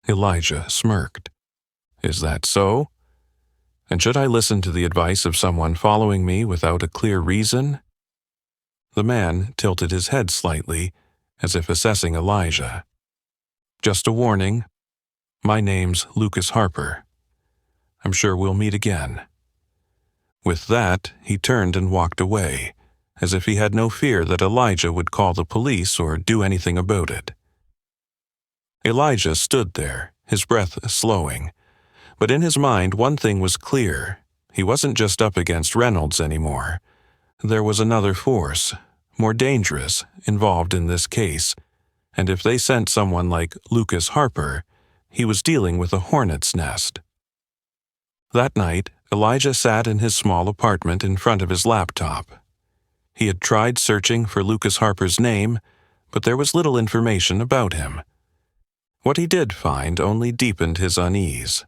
Elijah smirked. "Is that so? And should I listen to the advice of someone following me without a clear reason?" The man tilted his head slightly, as if assessing Elijah. "Just a warning. My name's Lucas Harper. I'm sure we'll meet again." With that, he turned and walked away, as if he had no fear that Elijah would call the police or do anything about it. Elijah stood there, his breath slowing. But in his mind, one thing was clear. He wasn't just up against Reynolds anymore. There was another force, more dangerous, involved in this case. And if they sent someone like Lucas Harper, he was dealing with a hornet's nest. That night, Elijah sat in his small apartment in front of his laptop. He had tried searching for Lucas Harper's name, but there was little information about him. What he did find only deepened his unease.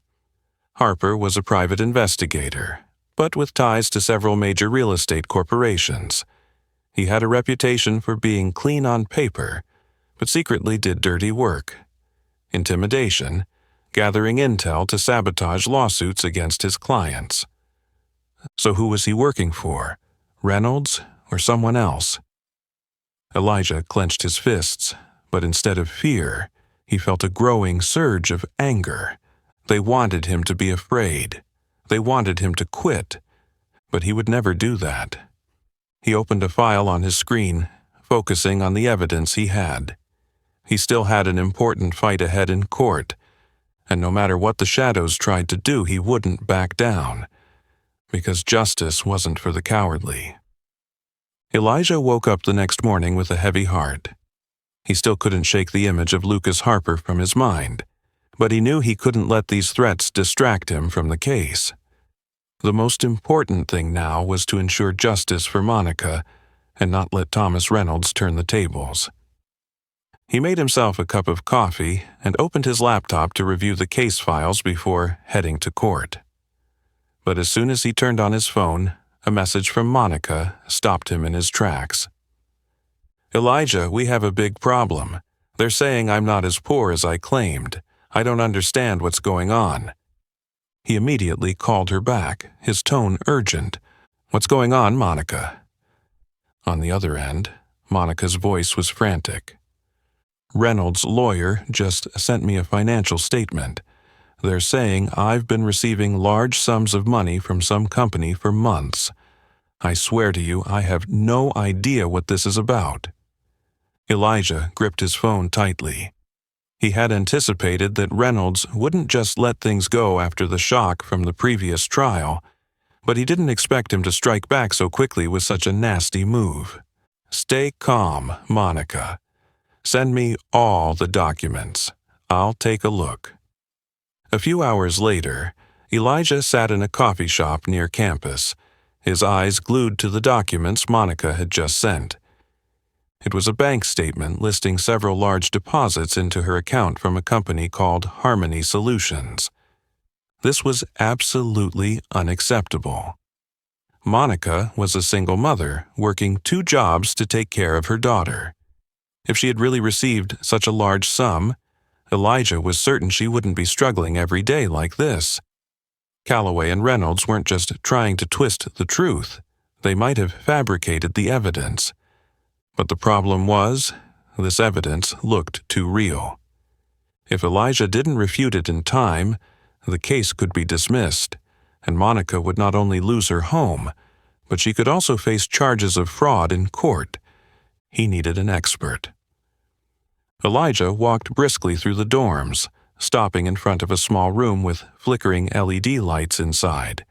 Harper was a private investigator, but with ties to several major real estate corporations. He had a reputation for being clean on paper, but secretly did dirty work. Intimidation, gathering intel to sabotage lawsuits against his clients. So who was he working for? Reynolds or someone else? Elijah clenched his fists, but instead of fear, he felt a growing surge of anger. They wanted him to be afraid. They wanted him to quit, but he would never do that. He opened a file on his screen, focusing on the evidence he had. He still had an important fight ahead in court, and no matter what the shadows tried to do, he wouldn't back down, because justice wasn't for the cowardly. Elijah woke up the next morning with a heavy heart. He still couldn't shake the image of Lucas Harper from his mind, but he knew he couldn't let these threats distract him from the case. The most important thing now was to ensure justice for Monica and not let Thomas Reynolds turn the tables. He made himself a cup of coffee and opened his laptop to review the case files before heading to court. But as soon as he turned on his phone, a message from Monica stopped him in his tracks. "Elijah, we have a big problem. They're saying I'm not as poor as I claimed. I don't understand what's going on." He immediately called her back, his tone urgent. "What's going on, Monica?" On the other end, Monica's voice was frantic. "Reynolds' lawyer just sent me a financial statement. They're saying I've been receiving large sums of money from some company for months. I swear to you, I have no idea what this is about." Elijah gripped his phone tightly. He had anticipated that Reynolds wouldn't just let things go after the shock from the previous trial, but he didn't expect him to strike back so quickly with such a nasty move. "Stay calm, Monica. Send me all the documents. I'll take a look." A few hours later, Elijah sat in a coffee shop near campus, his eyes glued to the documents Monica had just sent. It was a bank statement listing several large deposits into her account from a company called Harmony Solutions. This was absolutely unacceptable. Monica was a single mother, working 2 jobs to take care of her daughter. If she had really received such a large sum, Elijah was certain she wouldn't be struggling every day like this. Calloway and Reynolds weren't just trying to twist the truth. They might have fabricated the evidence. But the problem was, this evidence looked too real. If Elijah didn't refute it in time, the case could be dismissed, and Monica would not only lose her home, but she could also face charges of fraud in court. He needed an expert. Elijah walked briskly through the dorms, stopping in front of a small room with flickering LED lights inside.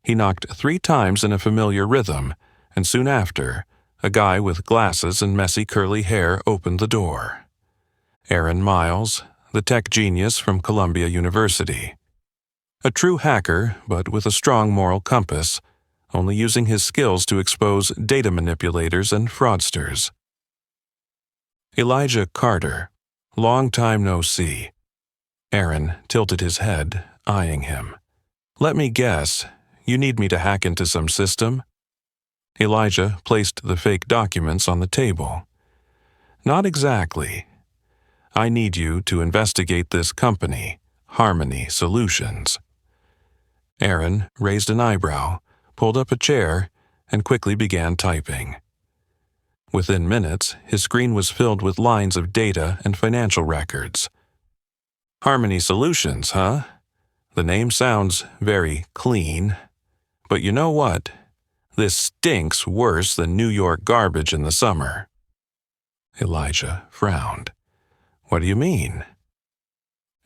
He knocked 3 times in a familiar rhythm, and soon after, a guy with glasses and messy curly hair opened the door. Aaron Miles, the tech genius from Columbia University. A true hacker, but with a strong moral compass, only using his skills to expose data manipulators and fraudsters. Elijah Carter. Long time no see. Aaron tilted his head, eyeing him. "Let me guess, you need me to hack into some system?" Elijah placed the fake documents on the table. "Not exactly. I need you to investigate this company, Harmony Solutions." Aaron raised an eyebrow, pulled up a chair, and quickly began typing. Within minutes, his screen was filled with lines of data and financial records. "Harmony Solutions, huh? The name sounds very clean. But you know what? This stinks worse than New York garbage in the summer." Elijah frowned. "What do you mean?"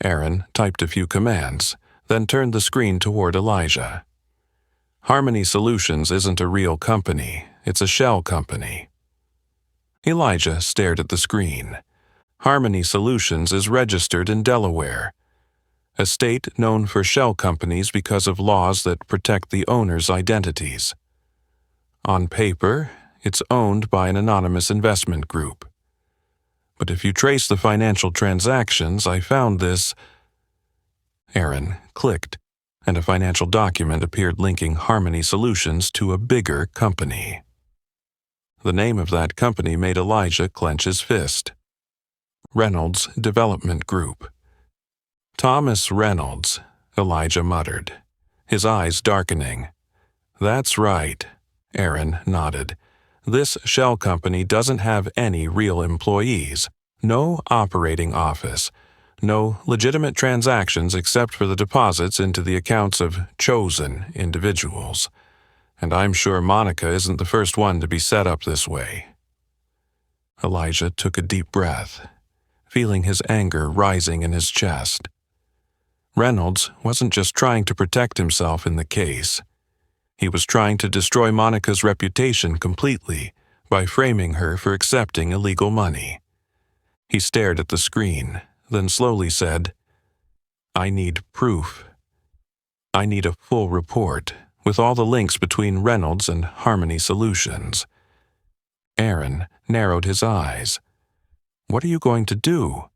Aaron typed a few commands, then turned the screen toward Elijah. "Harmony Solutions isn't a real company. It's a shell company." Elijah stared at the screen. Harmony Solutions is registered in Delaware, a state known for shell companies because of laws that protect the owners' identities. On paper, it's owned by an anonymous investment group. But if you trace the financial transactions, I found this. Aaron clicked, and a financial document appeared linking Harmony Solutions to a bigger company. The name of that company made Elijah clench his fist. Reynolds Development Group. "Thomas Reynolds," Elijah muttered, his eyes darkening. "That's right," Aaron nodded. "This shell company doesn't have any real employees, no operating office, no legitimate transactions except for the deposits into the accounts of chosen individuals. And I'm sure Monica isn't the first one to be set up this way." Elijah took a deep breath, feeling his anger rising in his chest. Reynolds wasn't just trying to protect himself in the case. He was trying to destroy Monica's reputation completely by framing her for accepting illegal money. He stared at the screen, then slowly said, "I need proof. I need a full report, with all the links between Reynolds and Harmony Solutions. Aaron narrowed his eyes. "What are you going to do?"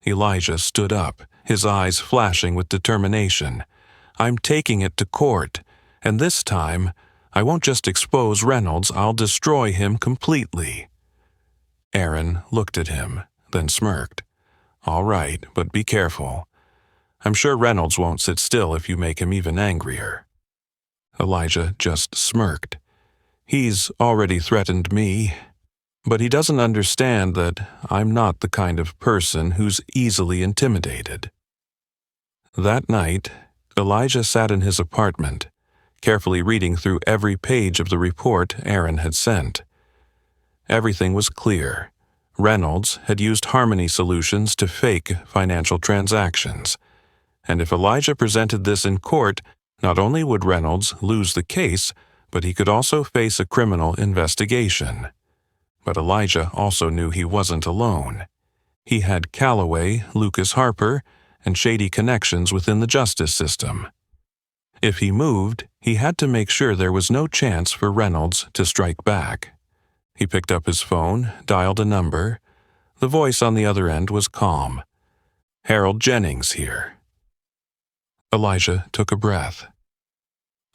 Elijah stood up, his eyes flashing with determination. "I'm taking it to court, and this time, I won't just expose Reynolds, I'll destroy him completely." Aaron looked at him, then smirked. "All right, but be careful. I'm sure Reynolds won't sit still if you make him even angrier." Elijah just smirked. "He's already threatened me, but he doesn't understand that I'm not the kind of person who's easily intimidated." That night, Elijah sat in his apartment, carefully reading through every page of the report Aaron had sent. Everything was clear. Reynolds had used Harmony Solutions to fake financial transactions, and if Elijah presented this in court, not only would Reynolds lose the case, but he could also face a criminal investigation. But Elijah also knew he wasn't alone. He had Calloway, Lucas Harper, and shady connections within the justice system. If he moved, he had to make sure there was no chance for Reynolds to strike back. He picked up his phone, dialed a number. The voice on the other end was calm. "Harold Jennings here." Elijah took a breath.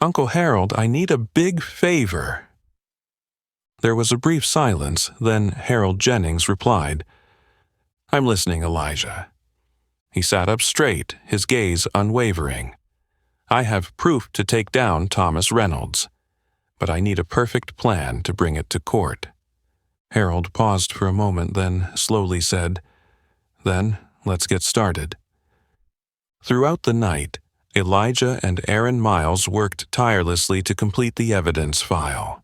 "Uncle Harold, I need a big favor." There was a brief silence, then Harold Jennings replied, "I'm listening, Elijah." He sat up straight, his gaze unwavering. "I have proof to take down Thomas Reynolds, but I need a perfect plan to bring it to court." Harold paused for a moment, then slowly said, "Then let's get started." Throughout the night, Elijah and Aaron Miles worked tirelessly to complete the evidence file.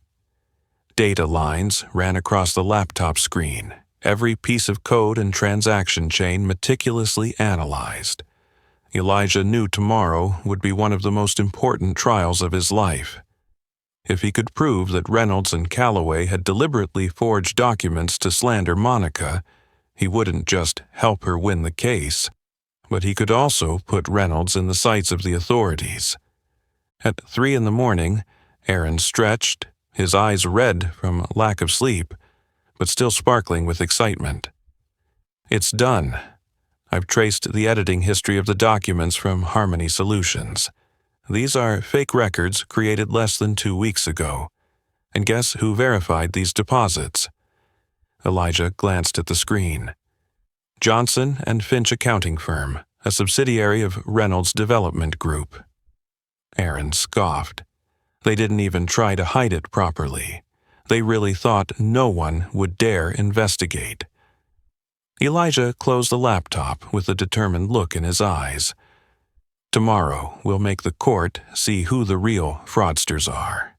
Data lines ran across the laptop screen, every piece of code and transaction chain meticulously analyzed. Elijah knew tomorrow would be one of the most important trials of his life. If he could prove that Reynolds and Calloway had deliberately forged documents to slander Monica, he wouldn't just help her win the case, but he could also put Reynolds in the sights of the authorities. At 3 a.m, Aaron stretched, his eyes red from lack of sleep, but still sparkling with excitement. "It's done. I've traced the editing history of the documents from Harmony Solutions. These are fake records created less than 2 weeks ago. And guess who verified these deposits?" Elijah glanced at the screen. "Johnson and Finch Accounting Firm, a subsidiary of Reynolds Development Group." Aaron scoffed. They didn't even try to hide it properly. They really thought no one would dare investigate. Elijah closed the laptop with a determined look in his eyes. "Tomorrow we'll make the court see who the real fraudsters are."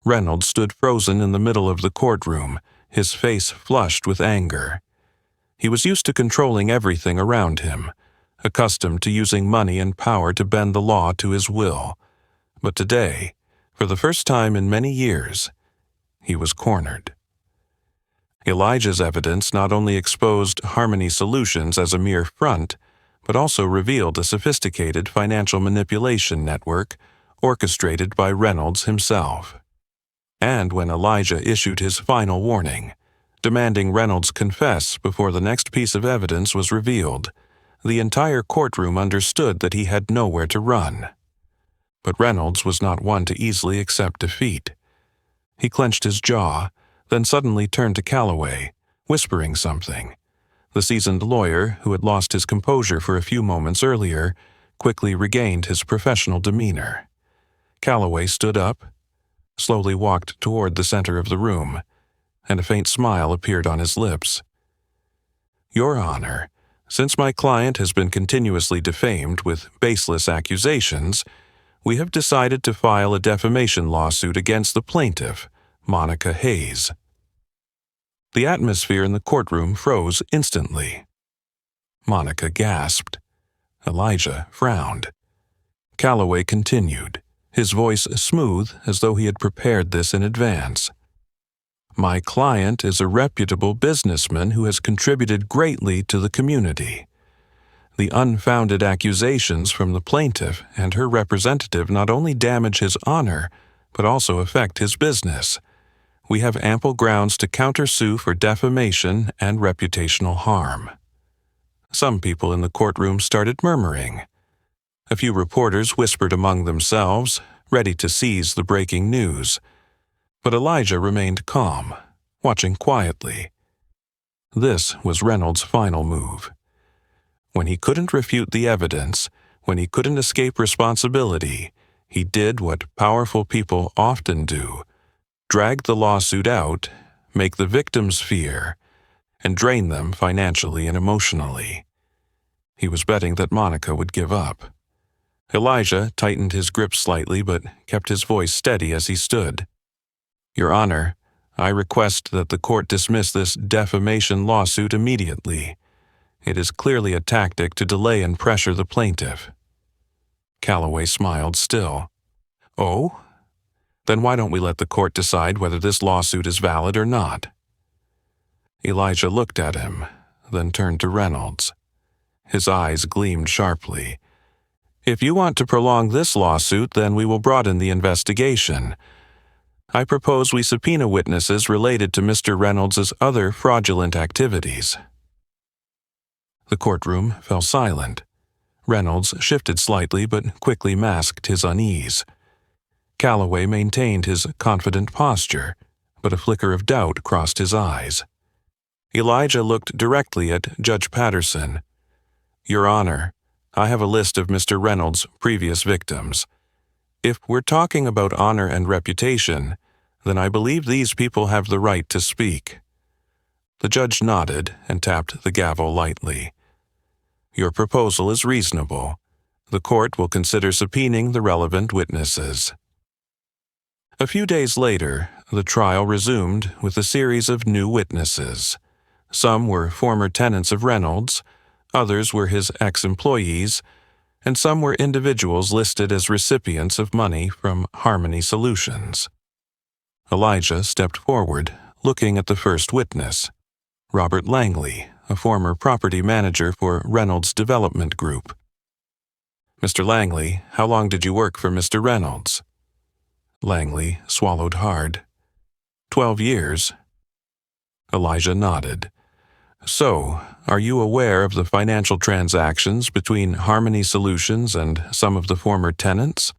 Reynolds stood frozen in the middle of the courtroom, his face flushed with anger. He was used to controlling everything around him, accustomed to using money and power to bend the law to his will. But today, for the first time in many years, he was cornered. Elijah's evidence not only exposed Harmony Solutions as a mere front, but also revealed a sophisticated financial manipulation network orchestrated by Reynolds himself. And when Elijah issued his final warning, demanding Reynolds confess before the next piece of evidence was revealed, the entire courtroom understood that he had nowhere to run. But Reynolds was not one to easily accept defeat. He clenched his jaw, then suddenly turned to Calloway, whispering something. The seasoned lawyer, who had lost his composure for a few moments earlier, quickly regained his professional demeanor. Calloway stood up, slowly walked toward the center of the room, and a faint smile appeared on his lips. "Your Honor, since my client has been continuously defamed with baseless accusations, we have decided to file a defamation lawsuit against the plaintiff, Monica Hayes." The atmosphere in the courtroom froze instantly. Monica gasped. Elijah frowned. Calloway continued, his voice smooth as though he had prepared this in advance. "My client is a reputable businessman who has contributed greatly to the community. The unfounded accusations from the plaintiff and her representative not only damage his honor, but also affect his business. We have ample grounds to countersue for defamation and reputational harm." Some people in the courtroom started murmuring. A few reporters whispered among themselves, ready to seize the breaking news. But Elijah remained calm, watching quietly. This was Reynolds' final move. When he couldn't refute the evidence, when he couldn't escape responsibility, he did what powerful people often do: drag the lawsuit out, make the victims fear, and drain them financially and emotionally. He was betting that Monica would give up. Elijah tightened his grip slightly but kept his voice steady as he stood. "Your Honor, I request that the court dismiss this defamation lawsuit immediately. It is clearly a tactic to delay and pressure the plaintiff." Calloway smiled still. "Oh? Then why don't we let the court decide whether this lawsuit is valid or not?" Elijah looked at him, then turned to Reynolds. His eyes gleamed sharply. "If you want to prolong this lawsuit, then we will broaden the investigation. I propose we subpoena witnesses related to Mr. Reynolds' other fraudulent activities." The courtroom fell silent. Reynolds shifted slightly but quickly masked his unease. Calloway maintained his confident posture, but a flicker of doubt crossed his eyes. Elijah looked directly at Judge Patterson. "Your Honor, I have a list of Mr. Reynolds' previous victims. If we're talking about honor and reputation, then I believe these people have the right to speak." The judge nodded and tapped the gavel lightly. "Your proposal is reasonable. The court will consider subpoenaing the relevant witnesses." A few days later, the trial resumed with a series of new witnesses. Some were former tenants of Reynolds, others were his ex-employees, and some were individuals listed as recipients of money from Harmony Solutions. Elijah stepped forward, looking at the first witness, Robert Langley, a former property manager for Reynolds Development Group. "Mr. Langley, how long did you work for Mr. Reynolds?" Langley swallowed hard. 12 years. Elijah nodded. "So, are you aware of the financial transactions between Harmony Solutions and some of the former tenants?"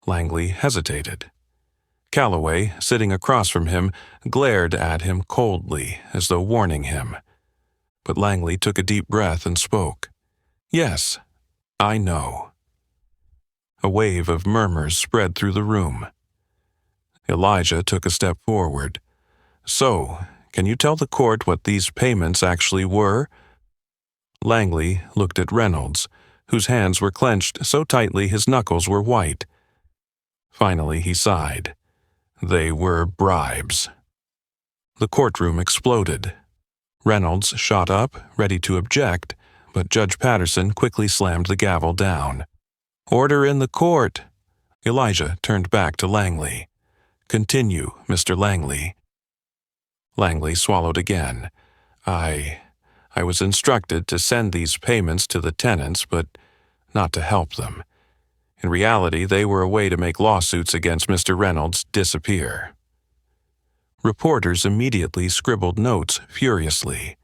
Langley hesitated. Calloway, sitting across from him, glared at him coldly, as though warning him. But Langley took a deep breath and spoke. "Yes, I know." A wave of murmurs spread through the room. Elijah took a step forward. "So, can you tell the court what these payments actually were?" Langley looked at Reynolds, whose hands were clenched so tightly his knuckles were white. Finally he sighed. "They were bribes." The courtroom exploded. Reynolds shot up, ready to object, but Judge Patterson quickly slammed the gavel down. "Order in the court!" Elijah turned back to Langley. "Continue, Mr. Langley." Langley swallowed again. I was instructed to send these payments to the tenants, but not to help them. In reality, they were a way to make lawsuits against Mr. Reynolds disappear." Reporters immediately scribbled notes furiously.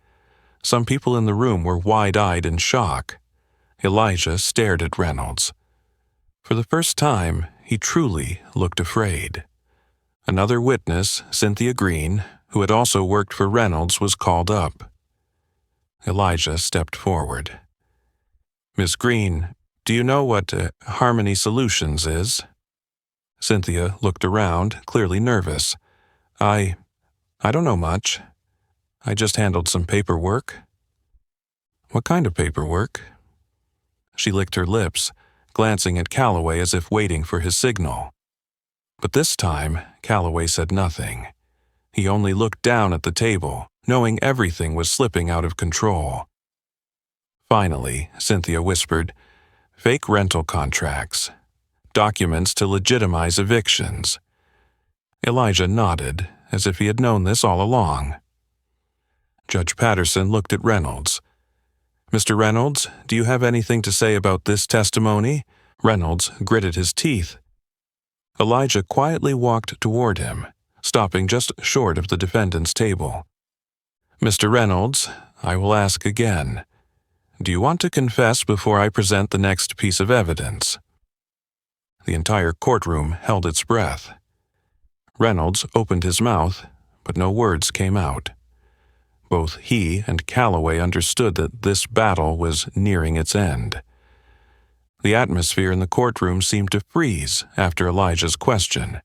Some people in the room were wide-eyed in shock. Elijah stared at Reynolds. For the first time, he truly looked afraid. Another witness, Cynthia Green, who had also worked for Reynolds, was called up. Elijah stepped forward. "Miss Green, do you know what Harmony Solutions is?" Cynthia looked around, clearly nervous. I don't know much. I just handled some paperwork." "What kind of paperwork?" She licked her lips, glancing at Calloway as if waiting for his signal. But this time, Calloway said nothing. He only looked down at the table, knowing everything was slipping out of control. Finally, Cynthia whispered, "Fake rental contracts. Documents to legitimize evictions." Elijah nodded, as if he had known this all along. Judge Patterson looked at Reynolds. Mr. Reynolds, do you have anything to say about this testimony? Reynolds gritted his teeth. Elijah quietly walked toward him, stopping just short of the defendant's table. Mr. Reynolds, I will ask again. Do you want to confess before I present the next piece of evidence? The entire courtroom held its breath. Reynolds opened his mouth, but no words came out. Both he and Calloway understood that this battle was nearing its end. The atmosphere in the courtroom seemed to freeze after Elijah's question.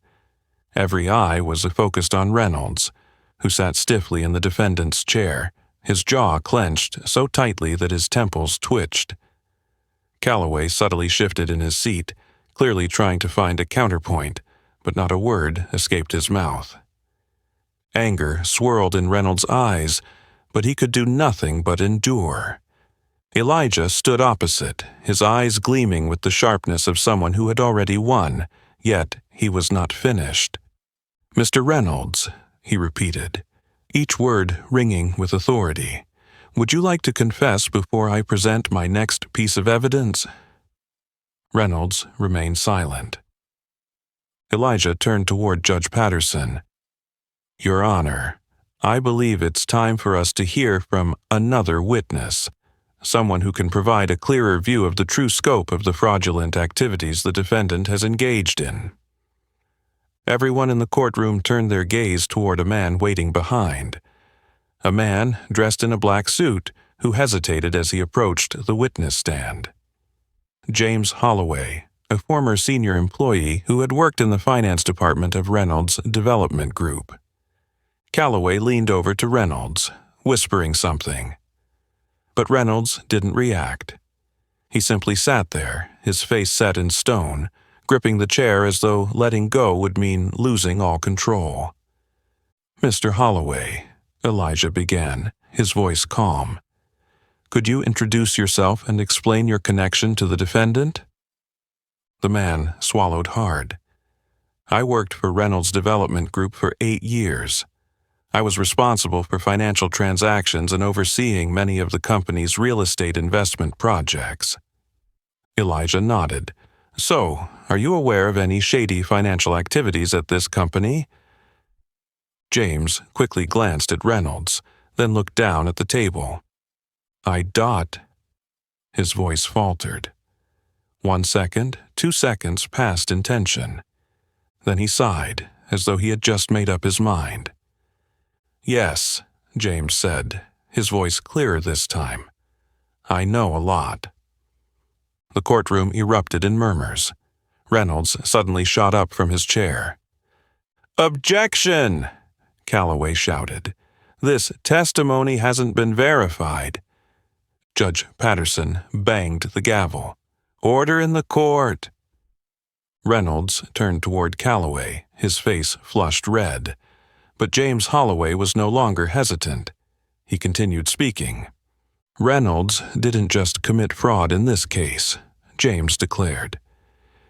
Every eye was focused on Reynolds, who sat stiffly in the defendant's chair, his jaw clenched so tightly that his temples twitched. Calloway subtly shifted in his seat, clearly trying to find a counterpoint, but not a word escaped his mouth. Anger swirled in Reynolds' eyes, but he could do nothing but endure. Elijah stood opposite, his eyes gleaming with the sharpness of someone who had already won, yet he was not finished. Mr. Reynolds, he repeated, each word ringing with authority. Would you like to confess before I present my next piece of evidence? Reynolds remained silent. Elijah turned toward Judge Patterson. Your Honor, I believe it's time for us to hear from another witness, someone who can provide a clearer view of the true scope of the fraudulent activities the defendant has engaged in. Everyone in the courtroom turned their gaze toward a man waiting behind. A man dressed in a black suit who hesitated as he approached the witness stand. James Holloway, a former senior employee who had worked in the finance department of Reynolds' development group. Calloway leaned over to Reynolds, whispering something. But Reynolds didn't react. He simply sat there, his face set in stone, gripping the chair as though letting go would mean losing all control. Mr. Holloway, Elijah began, his voice calm. Could you introduce yourself and explain your connection to the defendant? The man swallowed hard. I worked for Reynolds' development group for 8 years. I was responsible for financial transactions and overseeing many of the company's real estate investment projects. Elijah nodded. So, are you aware of any shady financial activities at this company? James quickly glanced at Reynolds, then looked down at the table. I dot. His voice faltered. 1 second, 2 seconds passed in tension. Then he sighed, as though he had just made up his mind. Yes, James said, his voice clearer this time. I know a lot. The courtroom erupted in murmurs. Reynolds suddenly shot up from his chair. Objection! Calloway shouted. This testimony hasn't been verified. Judge Patterson banged the gavel. Order in the court! Reynolds turned toward Calloway, his face flushed red. But James Holloway was no longer hesitant. He continued speaking. Reynolds didn't just commit fraud in this case, James declared.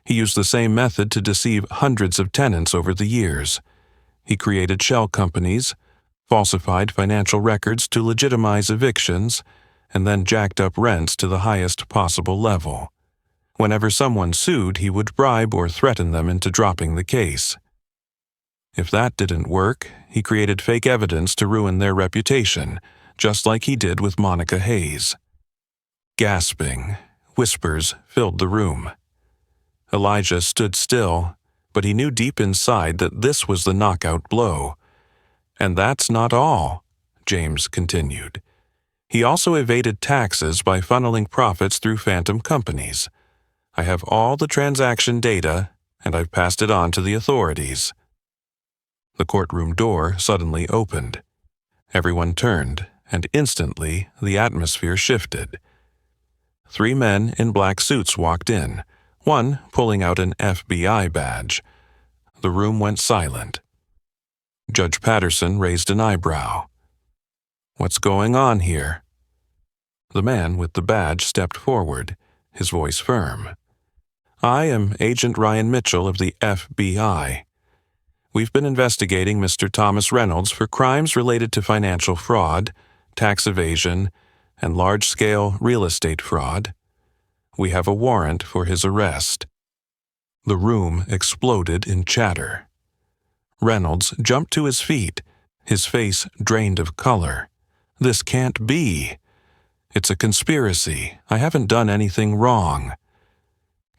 He used the same method to deceive hundreds of tenants over the years. He created shell companies, falsified financial records to legitimize evictions, and then jacked up rents to the highest possible level. Whenever someone sued, he would bribe or threaten them into dropping the case. If that didn't work, he created fake evidence to ruin their reputation, just like he did with Monica Hayes. Gasping, whispers filled the room. Elijah stood still, but he knew deep inside that this was the knockout blow. And that's not all, James continued. He also evaded taxes by funneling profits through phantom companies. I have all the transaction data, and I've passed it on to the authorities. The courtroom door suddenly opened. Everyone turned, and instantly the atmosphere shifted. 3 men in black suits walked in, one pulling out an FBI badge. The room went silent. Judge Patterson raised an eyebrow. What's going on here? The man with the badge stepped forward, his voice firm. I am Agent Ryan Mitchell of the FBI. We've been investigating Mr. Thomas Reynolds for crimes related to financial fraud, tax evasion, and large-scale real estate fraud. We have a warrant for his arrest." The room exploded in chatter. Reynolds jumped to his feet, his face drained of color. "This can't be. It's a conspiracy. I haven't done anything wrong."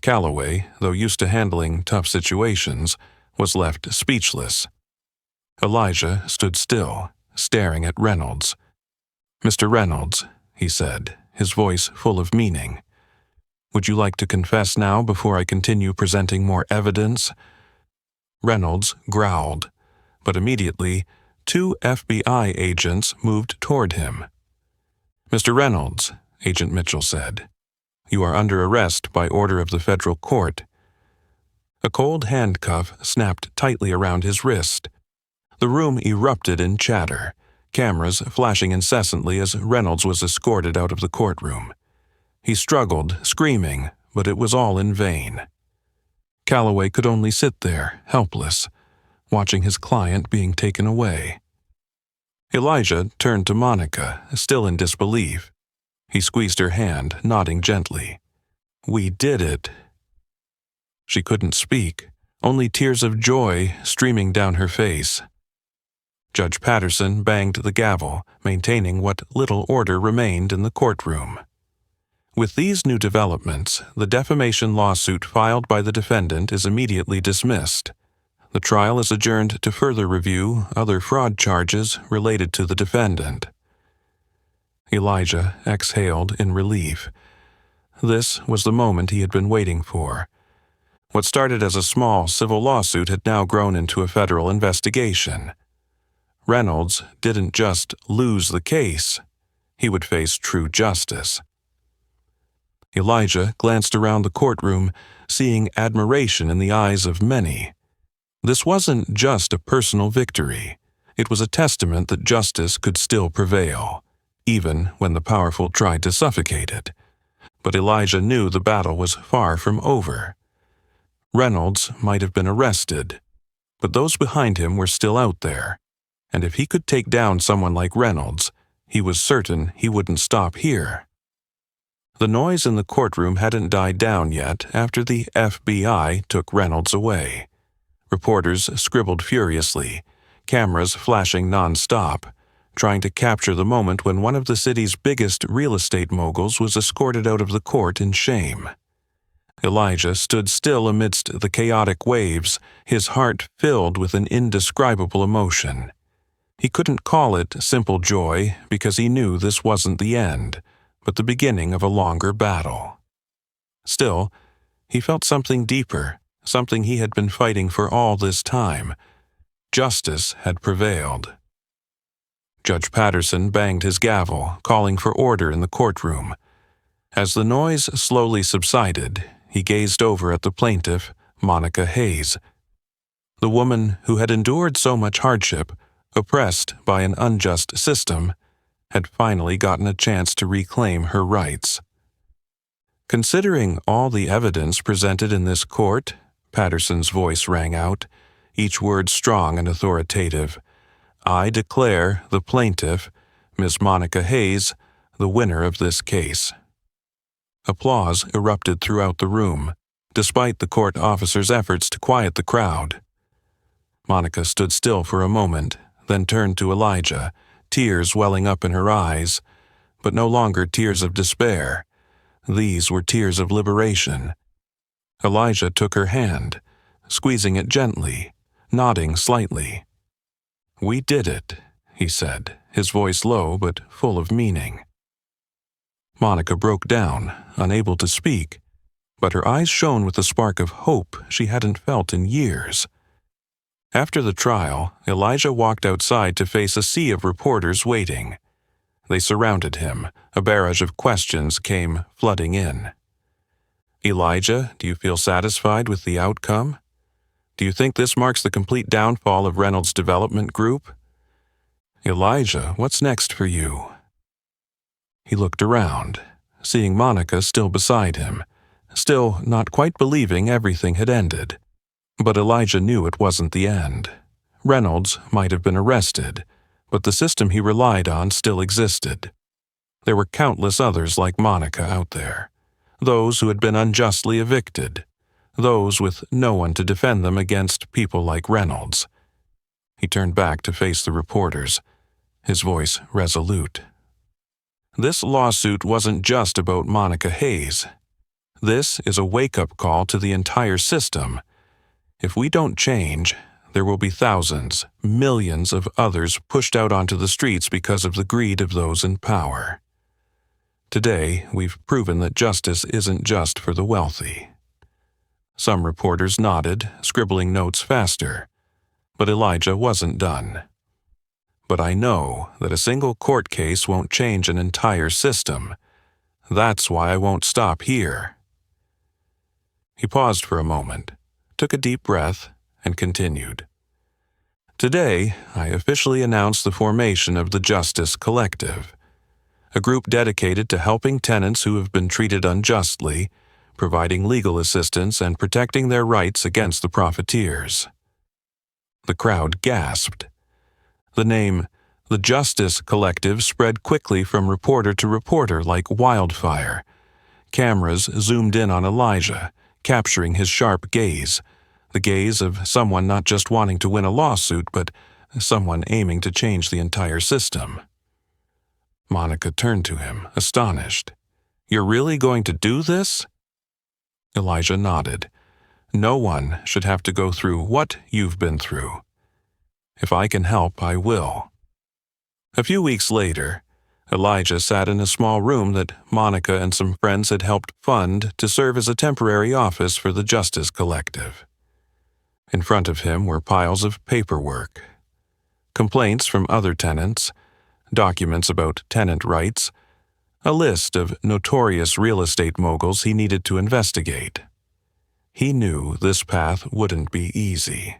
Calloway, though used to handling tough situations, was left speechless. Elijah stood still, staring at Reynolds. "Mr. Reynolds," he said, his voice full of meaning, "would you like to confess now before I continue presenting more evidence?" Reynolds growled, but immediately 2 FBI agents moved toward him. "Mr. Reynolds," Agent Mitchell said, "you are under arrest by order of the federal court." A cold handcuff snapped tightly around his wrist. The room erupted in chatter, cameras flashing incessantly as Reynolds was escorted out of the courtroom. He struggled, screaming, but it was all in vain. Calloway could only sit there, helpless, watching his client being taken away. Elijah turned to Monica, still in disbelief. He squeezed her hand, nodding gently. "We did it." She couldn't speak, only tears of joy streaming down her face. Judge Patterson banged the gavel, maintaining what little order remained in the courtroom. With these new developments, the defamation lawsuit filed by the defendant is immediately dismissed. The trial is adjourned to further review other fraud charges related to the defendant. Elijah exhaled in relief. This was the moment he had been waiting for. What started as a small civil lawsuit had now grown into a federal investigation. Reynolds didn't just lose the case. He would face true justice. Elijah glanced around the courtroom, seeing admiration in the eyes of many. This wasn't just a personal victory. It was a testament that justice could still prevail, even when the powerful tried to suffocate it. But Elijah knew the battle was far from over. Reynolds might have been arrested, but those behind him were still out there. And if he could take down someone like Reynolds, he was certain he wouldn't stop here. The noise in the courtroom hadn't died down yet after the FBI took Reynolds away. Reporters scribbled furiously, cameras flashing non-stop, trying to capture the moment when one of the city's biggest real estate moguls was escorted out of the court in shame. Elijah stood still amidst the chaotic waves, his heart filled with an indescribable emotion. He couldn't call it simple joy because he knew this wasn't the end, but the beginning of a longer battle. Still, he felt something deeper, something he had been fighting for all this time. Justice had prevailed. Judge Patterson banged his gavel, calling for order in the courtroom. As the noise slowly subsided, he gazed over at the plaintiff, Monica Hayes. The woman who had endured so much hardship, oppressed by an unjust system, had finally gotten a chance to reclaim her rights. "Considering all the evidence presented in this court," Patterson's voice rang out, each word strong and authoritative, "I declare the plaintiff, Miss Monica Hayes, the winner of this case." Applause erupted throughout the room, despite the court officer's efforts to quiet the crowd. Monica stood still for a moment, then turned to Elijah, tears welling up in her eyes, but no longer tears of despair. These were tears of liberation. Elijah took her hand, squeezing it gently, nodding slightly. "We did it," he said, his voice low but full of meaning. Monica broke down, unable to speak, but her eyes shone with a spark of hope she hadn't felt in years. After the trial, Elijah walked outside to face a sea of reporters waiting. They surrounded him. A barrage of questions came flooding in. "Elijah, do you feel satisfied with the outcome? Do you think this marks the complete downfall of Reynolds Development Group? Elijah, what's next for you?" He looked around, seeing Monica still beside him, still not quite believing everything had ended. But Elijah knew it wasn't the end. Reynolds might have been arrested, but the system he relied on still existed. There were countless others like Monica out there, those who had been unjustly evicted, those with no one to defend them against people like Reynolds. He turned back to face the reporters, his voice resolute. This lawsuit wasn't just about Monica Hayes. This is a wake-up call to the entire system. If we don't change, there will be thousands, millions of others pushed out onto the streets because of the greed of those in power. Today, we've proven that justice isn't just for the wealthy. Some reporters nodded, scribbling notes faster, but Elijah wasn't done. But I know that a single court case won't change an entire system. That's why I won't stop here. He paused for a moment, took a deep breath, and continued. Today, I officially announce the formation of the Justice Collective, a group dedicated to helping tenants who have been treated unjustly, providing legal assistance and protecting their rights against the profiteers. The crowd gasped. The name, the Justice Collective, spread quickly from reporter to reporter like wildfire. Cameras zoomed in on Elijah, capturing his sharp gaze, the gaze of someone not just wanting to win a lawsuit, but someone aiming to change the entire system. Monica turned to him, astonished. "You're really going to do this?" Elijah nodded. "No one should have to go through what you've been through. If I can help, I will." A few weeks later, Elijah sat in a small room that Monica and some friends had helped fund to serve as a temporary office for the Justice Collective. In front of him were piles of paperwork, complaints from other tenants, documents about tenant rights, a list of notorious real estate moguls he needed to investigate. He knew this path wouldn't be easy.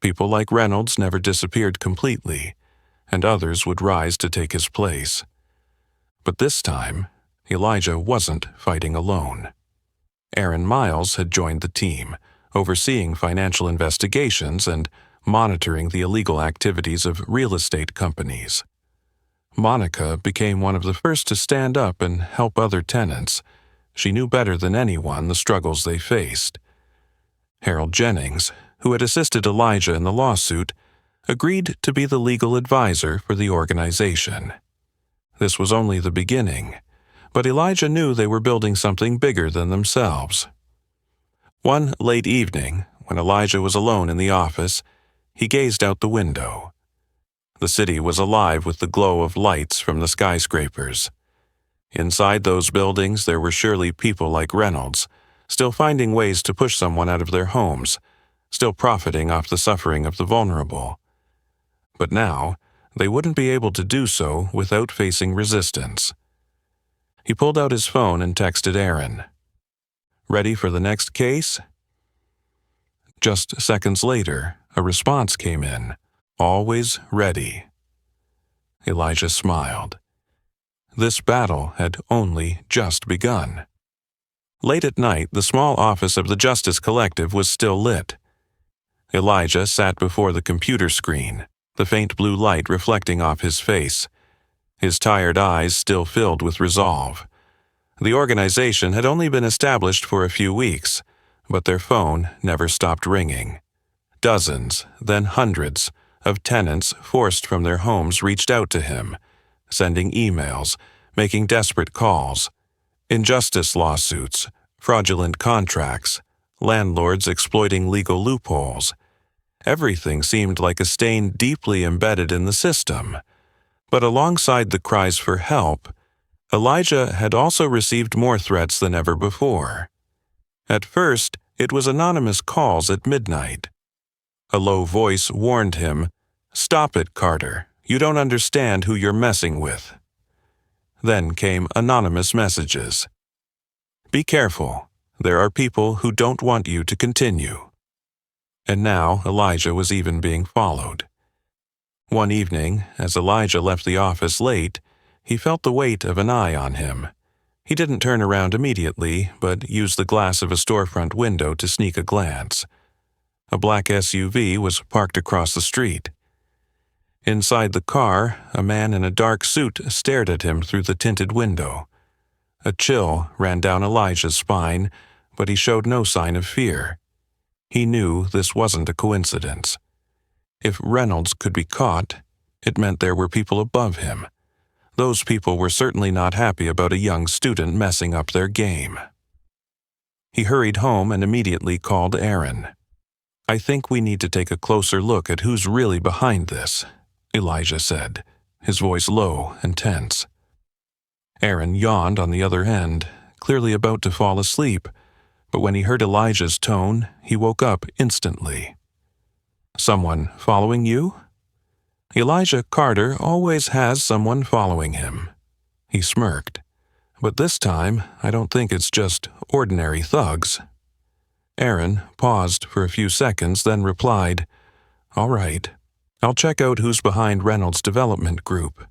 People like Reynolds never disappeared completely, and others would rise to take his place. But this time, Elijah wasn't fighting alone. Aaron Miles had joined the team, overseeing financial investigations and monitoring the illegal activities of real estate companies. Monica became one of the first to stand up and help other tenants. She knew better than anyone the struggles they faced. Harold Jennings, who had assisted Elijah in the lawsuit, agreed to be the legal advisor for the organization. This was only the beginning, but Elijah knew they were building something bigger than themselves. One late evening, when Elijah was alone in the office, he gazed out the window. The city was alive with the glow of lights from the skyscrapers. Inside those buildings, there were surely people like Reynolds, still finding ways to push someone out of their homes, still profiting off the suffering of the vulnerable. But now, they wouldn't be able to do so without facing resistance. He pulled out his phone and texted Aaron. "Ready for the next case?" Just seconds later, a response came in. "Always ready." Elijah smiled. This battle had only just begun. Late at night, the small office of the Justice Collective was still lit. Elijah sat before the computer screen, the faint blue light reflecting off his face, his tired eyes still filled with resolve. The organization had only been established for a few weeks, but their phone never stopped ringing. Dozens, then hundreds, of tenants forced from their homes reached out to him, sending emails, making desperate calls. Injustice lawsuits, fraudulent contracts, landlords exploiting legal loopholes. Everything seemed like a stain deeply embedded in the system. But alongside the cries for help, Elijah had also received more threats than ever before. At first, it was anonymous calls at midnight. A low voice warned him, "Stop it, Carter. You don't understand who you're messing with." Then came anonymous messages. "Be careful. There are people who don't want you to continue." And now Elijah was even being followed. One evening, as Elijah left the office late, he felt the weight of an eye on him. He didn't turn around immediately, but used the glass of a storefront window to sneak a glance. A black SUV was parked across the street. Inside the car, a man in a dark suit stared at him through the tinted window. A chill ran down Elijah's spine, but he showed no sign of fear. He knew this wasn't a coincidence. If Reynolds could be caught, it meant there were people above him. Those people were certainly not happy about a young student messing up their game. He hurried home and immediately called Aaron. "I think we need to take a closer look at who's really behind this," Elijah said, his voice low and tense. Aaron yawned on the other end, clearly about to fall asleep, but when he heard Elijah's tone, he woke up instantly. "Someone following you?" "Elijah Carter always has someone following him." He smirked. "But this time, I don't think it's just ordinary thugs." Aaron paused for a few seconds, then replied, "All right, I'll check out who's behind Reynolds' development group.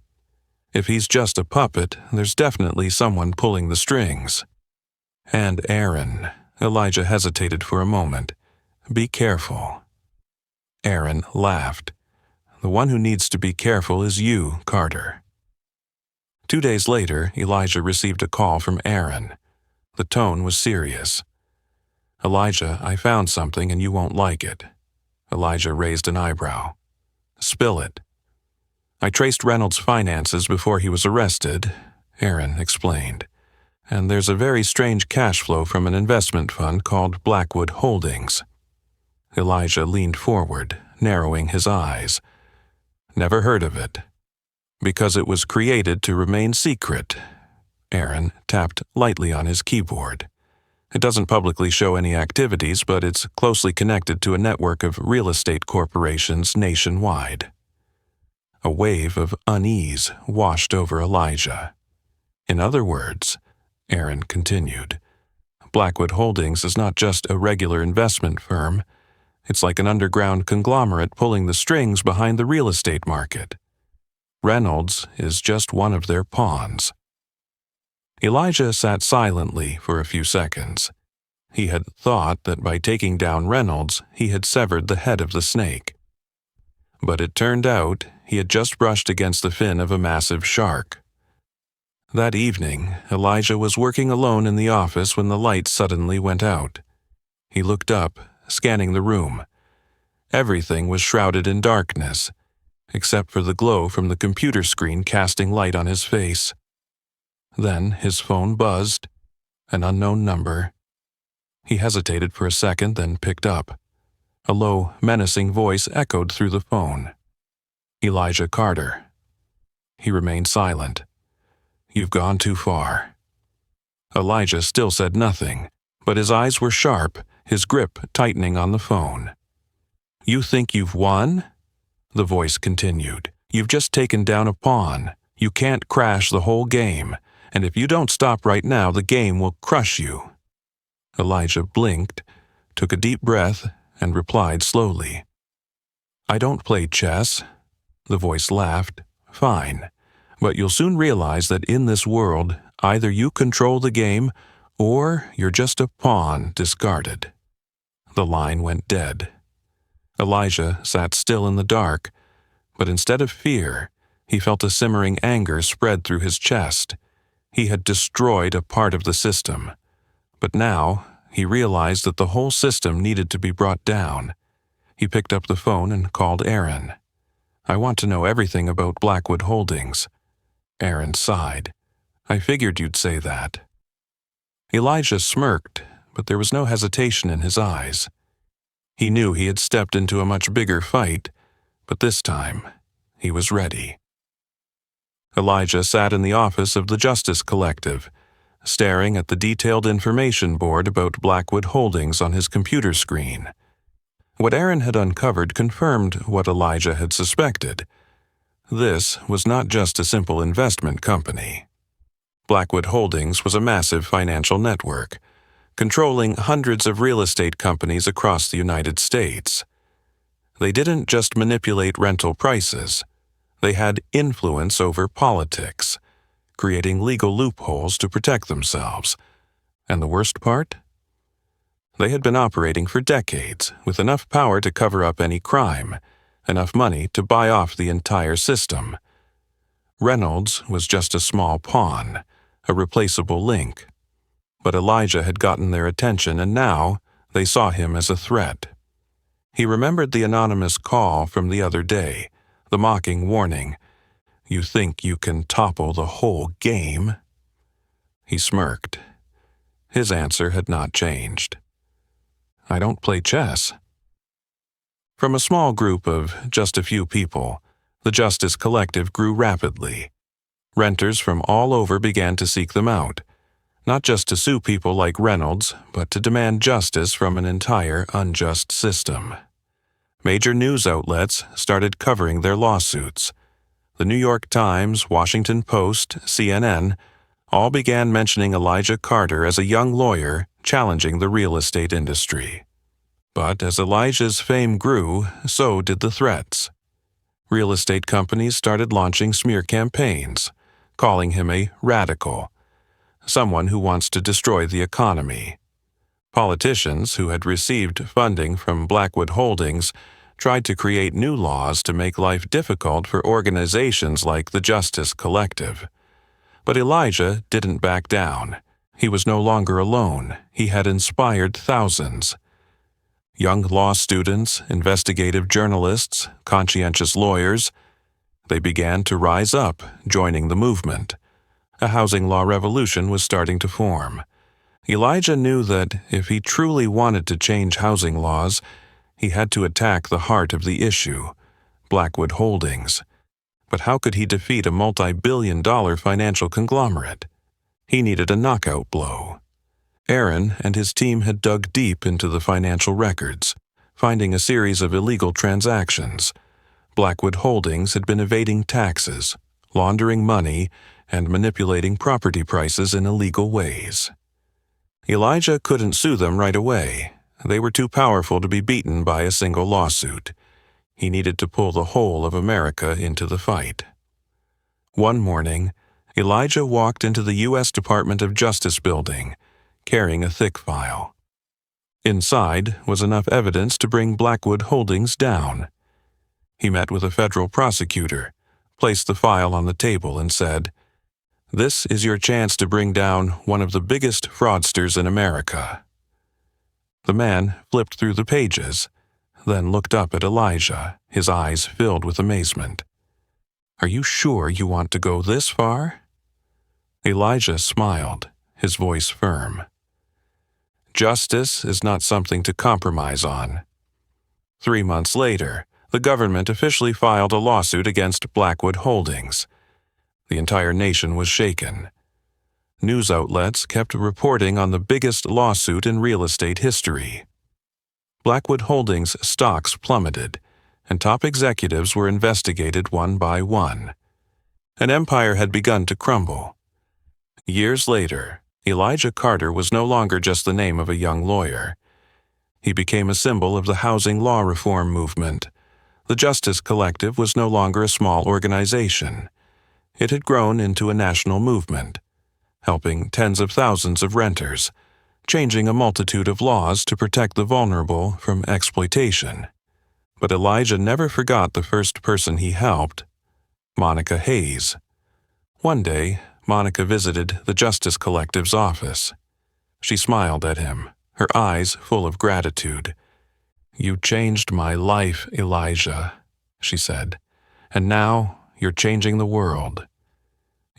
If he's just a puppet, there's definitely someone pulling the strings." "And Aaron," Elijah hesitated for a moment, "be careful." Aaron laughed. "The one who needs to be careful is you, Carter." 2 days later, Elijah received a call from Aaron. The tone was serious. "Elijah, I found something and you won't like it." Elijah raised an eyebrow. "Spill it." "I traced Reynolds' finances before he was arrested," Aaron explained, "and there's a very strange cash flow from an investment fund called Blackwood Holdings." Elijah leaned forward, narrowing his eyes. "Never heard of it." "Because it was created to remain secret." Aaron tapped lightly on his keyboard. "It doesn't publicly show any activities, but it's closely connected to a network of real estate corporations nationwide." A wave of unease washed over Elijah. "In other words," Aaron continued, "Blackwood Holdings is not just a regular investment firm. It's like an underground conglomerate pulling the strings behind the real estate market. Reynolds is just one of their pawns." Elijah sat silently for a few seconds. He had thought that by taking down Reynolds, he had severed the head of the snake. But it turned out he had just brushed against the fin of a massive shark. That evening, Elijah was working alone in the office when the light suddenly went out. He looked up, scanning the room. Everything was shrouded in darkness, except for the glow from the computer screen casting light on his face. Then his phone buzzed, an unknown number. He hesitated for a second, then picked up. A low, menacing voice echoed through the phone. "Elijah Carter." He remained silent. "You've gone too far." Elijah still said nothing, but his eyes were sharp, his grip tightening on the phone. "You think you've won?" The voice continued. "You've just taken down a pawn. You can't crash the whole game, and if you don't stop right now, the game will crush you." Elijah blinked, took a deep breath, and replied slowly, "I don't play chess." The voice laughed. "Fine, but you'll soon realize that in this world, either you control the game, or you're just a pawn discarded." The line went dead. Elijah sat still in the dark, but instead of fear, he felt a simmering anger spread through his chest. He had destroyed a part of the system, but now he realized that the whole system needed to be brought down. He picked up the phone and called Aaron. "I want to know everything about Blackwood Holdings." Aaron sighed. "I figured you'd say that." Elijah smirked, but there was no hesitation in his eyes. He knew he had stepped into a much bigger fight, but this time he was ready. Elijah sat in the office of the Justice Collective, staring at the detailed information board about Blackwood Holdings on his computer screen. What Aaron had uncovered confirmed what Elijah had suspected. This was not just a simple investment company. Blackwood Holdings was a massive financial network, controlling hundreds of real estate companies across the United States. They didn't just manipulate rental prices. They had influence over politics, creating legal loopholes to protect themselves. And the worst part? They had been operating for decades with enough power to cover up any crime, enough money to buy off the entire system. Reynolds was just a small pawn, a replaceable link. But Elijah had gotten their attention, and now they saw him as a threat. He remembered the anonymous call from the other day, the mocking warning, "You think you can topple the whole game?" He smirked. His answer had not changed. "I don't play chess." From a small group of just a few people, the Justice Collective grew rapidly. Renters from all over began to seek them out, not just to sue people like Reynolds, but to demand justice from an entire unjust system. Major news outlets started covering their lawsuits. The New York Times, Washington Post, CNN, all began mentioning Elijah Carter as a young lawyer challenging the real estate industry. But as Elijah's fame grew, so did the threats. Real estate companies started launching smear campaigns, calling him a radical, someone who wants to destroy the economy. Politicians who had received funding from Blackwood Holdings tried to create new laws to make life difficult for organizations like the Justice Collective. But Elijah didn't back down. He was no longer alone. He had inspired thousands. Young law students, investigative journalists, conscientious lawyers, they began to rise up, joining the movement. A housing law revolution was starting to form. Elijah knew that if he truly wanted to change housing laws, he had to attack the heart of the issue, Blackwood Holdings. But how could he defeat a multi-billion-dollar financial conglomerate? He needed a knockout blow. Aaron and his team had dug deep into the financial records, finding a series of illegal transactions. Blackwood Holdings had been evading taxes, laundering money, and manipulating property prices in illegal ways. Elijah couldn't sue them right away. They were too powerful to be beaten by a single lawsuit. He needed to pull the whole of America into the fight. One morning, Elijah walked into the U.S. Department of Justice building, carrying a thick file. Inside was enough evidence to bring Blackwood Holdings down. He met with a federal prosecutor, placed the file on the table, and said, "This is your chance to bring down one of the biggest fraudsters in America." The man flipped through the pages, then looked up at Elijah, his eyes filled with amazement. "Are you sure you want to go this far?" Elijah smiled, his voice firm. Justice is not something to compromise on. 3 months later, the government officially filed a lawsuit against Blackwood Holdings. The entire nation was shaken. News outlets kept reporting on the biggest lawsuit in real estate history. Blackwood Holdings stocks plummeted, and top executives were investigated one by one. An empire had begun to crumble. Years later, Elijah Carter was no longer just the name of a young lawyer. He became a symbol of the housing law reform movement. The Justice Collective was no longer a small organization. It had grown into a national movement, helping tens of thousands of renters, changing a multitude of laws to protect the vulnerable from exploitation. But Elijah never forgot the first person he helped, Monica Hayes. One day, Monica visited the Justice Collective's office. She smiled at him, her eyes full of gratitude. "You changed my life, Elijah," she said, "and now you're changing the world."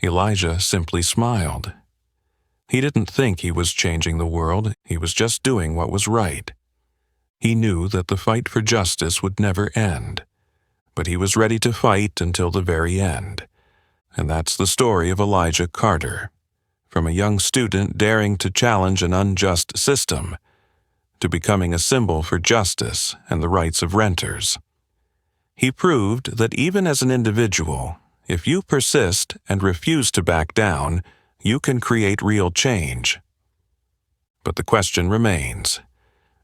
Elijah simply smiled. He didn't think he was changing the world, he was just doing what was right. He knew that the fight for justice would never end, but he was ready to fight until the very end. And that's the story of Elijah Carter, from a young student daring to challenge an unjust system, to becoming a symbol for justice and the rights of renters. He proved that even as an individual, if you persist and refuse to back down, you can create real change. But the question remains,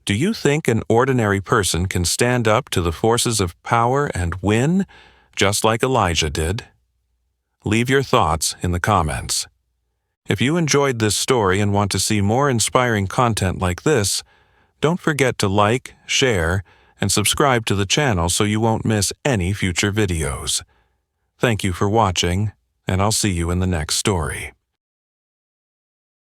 do you think an ordinary person can stand up to the forces of power and win, just like Elijah did? Leave your thoughts in the comments. If you enjoyed this story and want to see more inspiring content like this, don't forget to like, share, and subscribe to the channel so you won't miss any future videos. Thank you for watching, and I'll see you in the next story.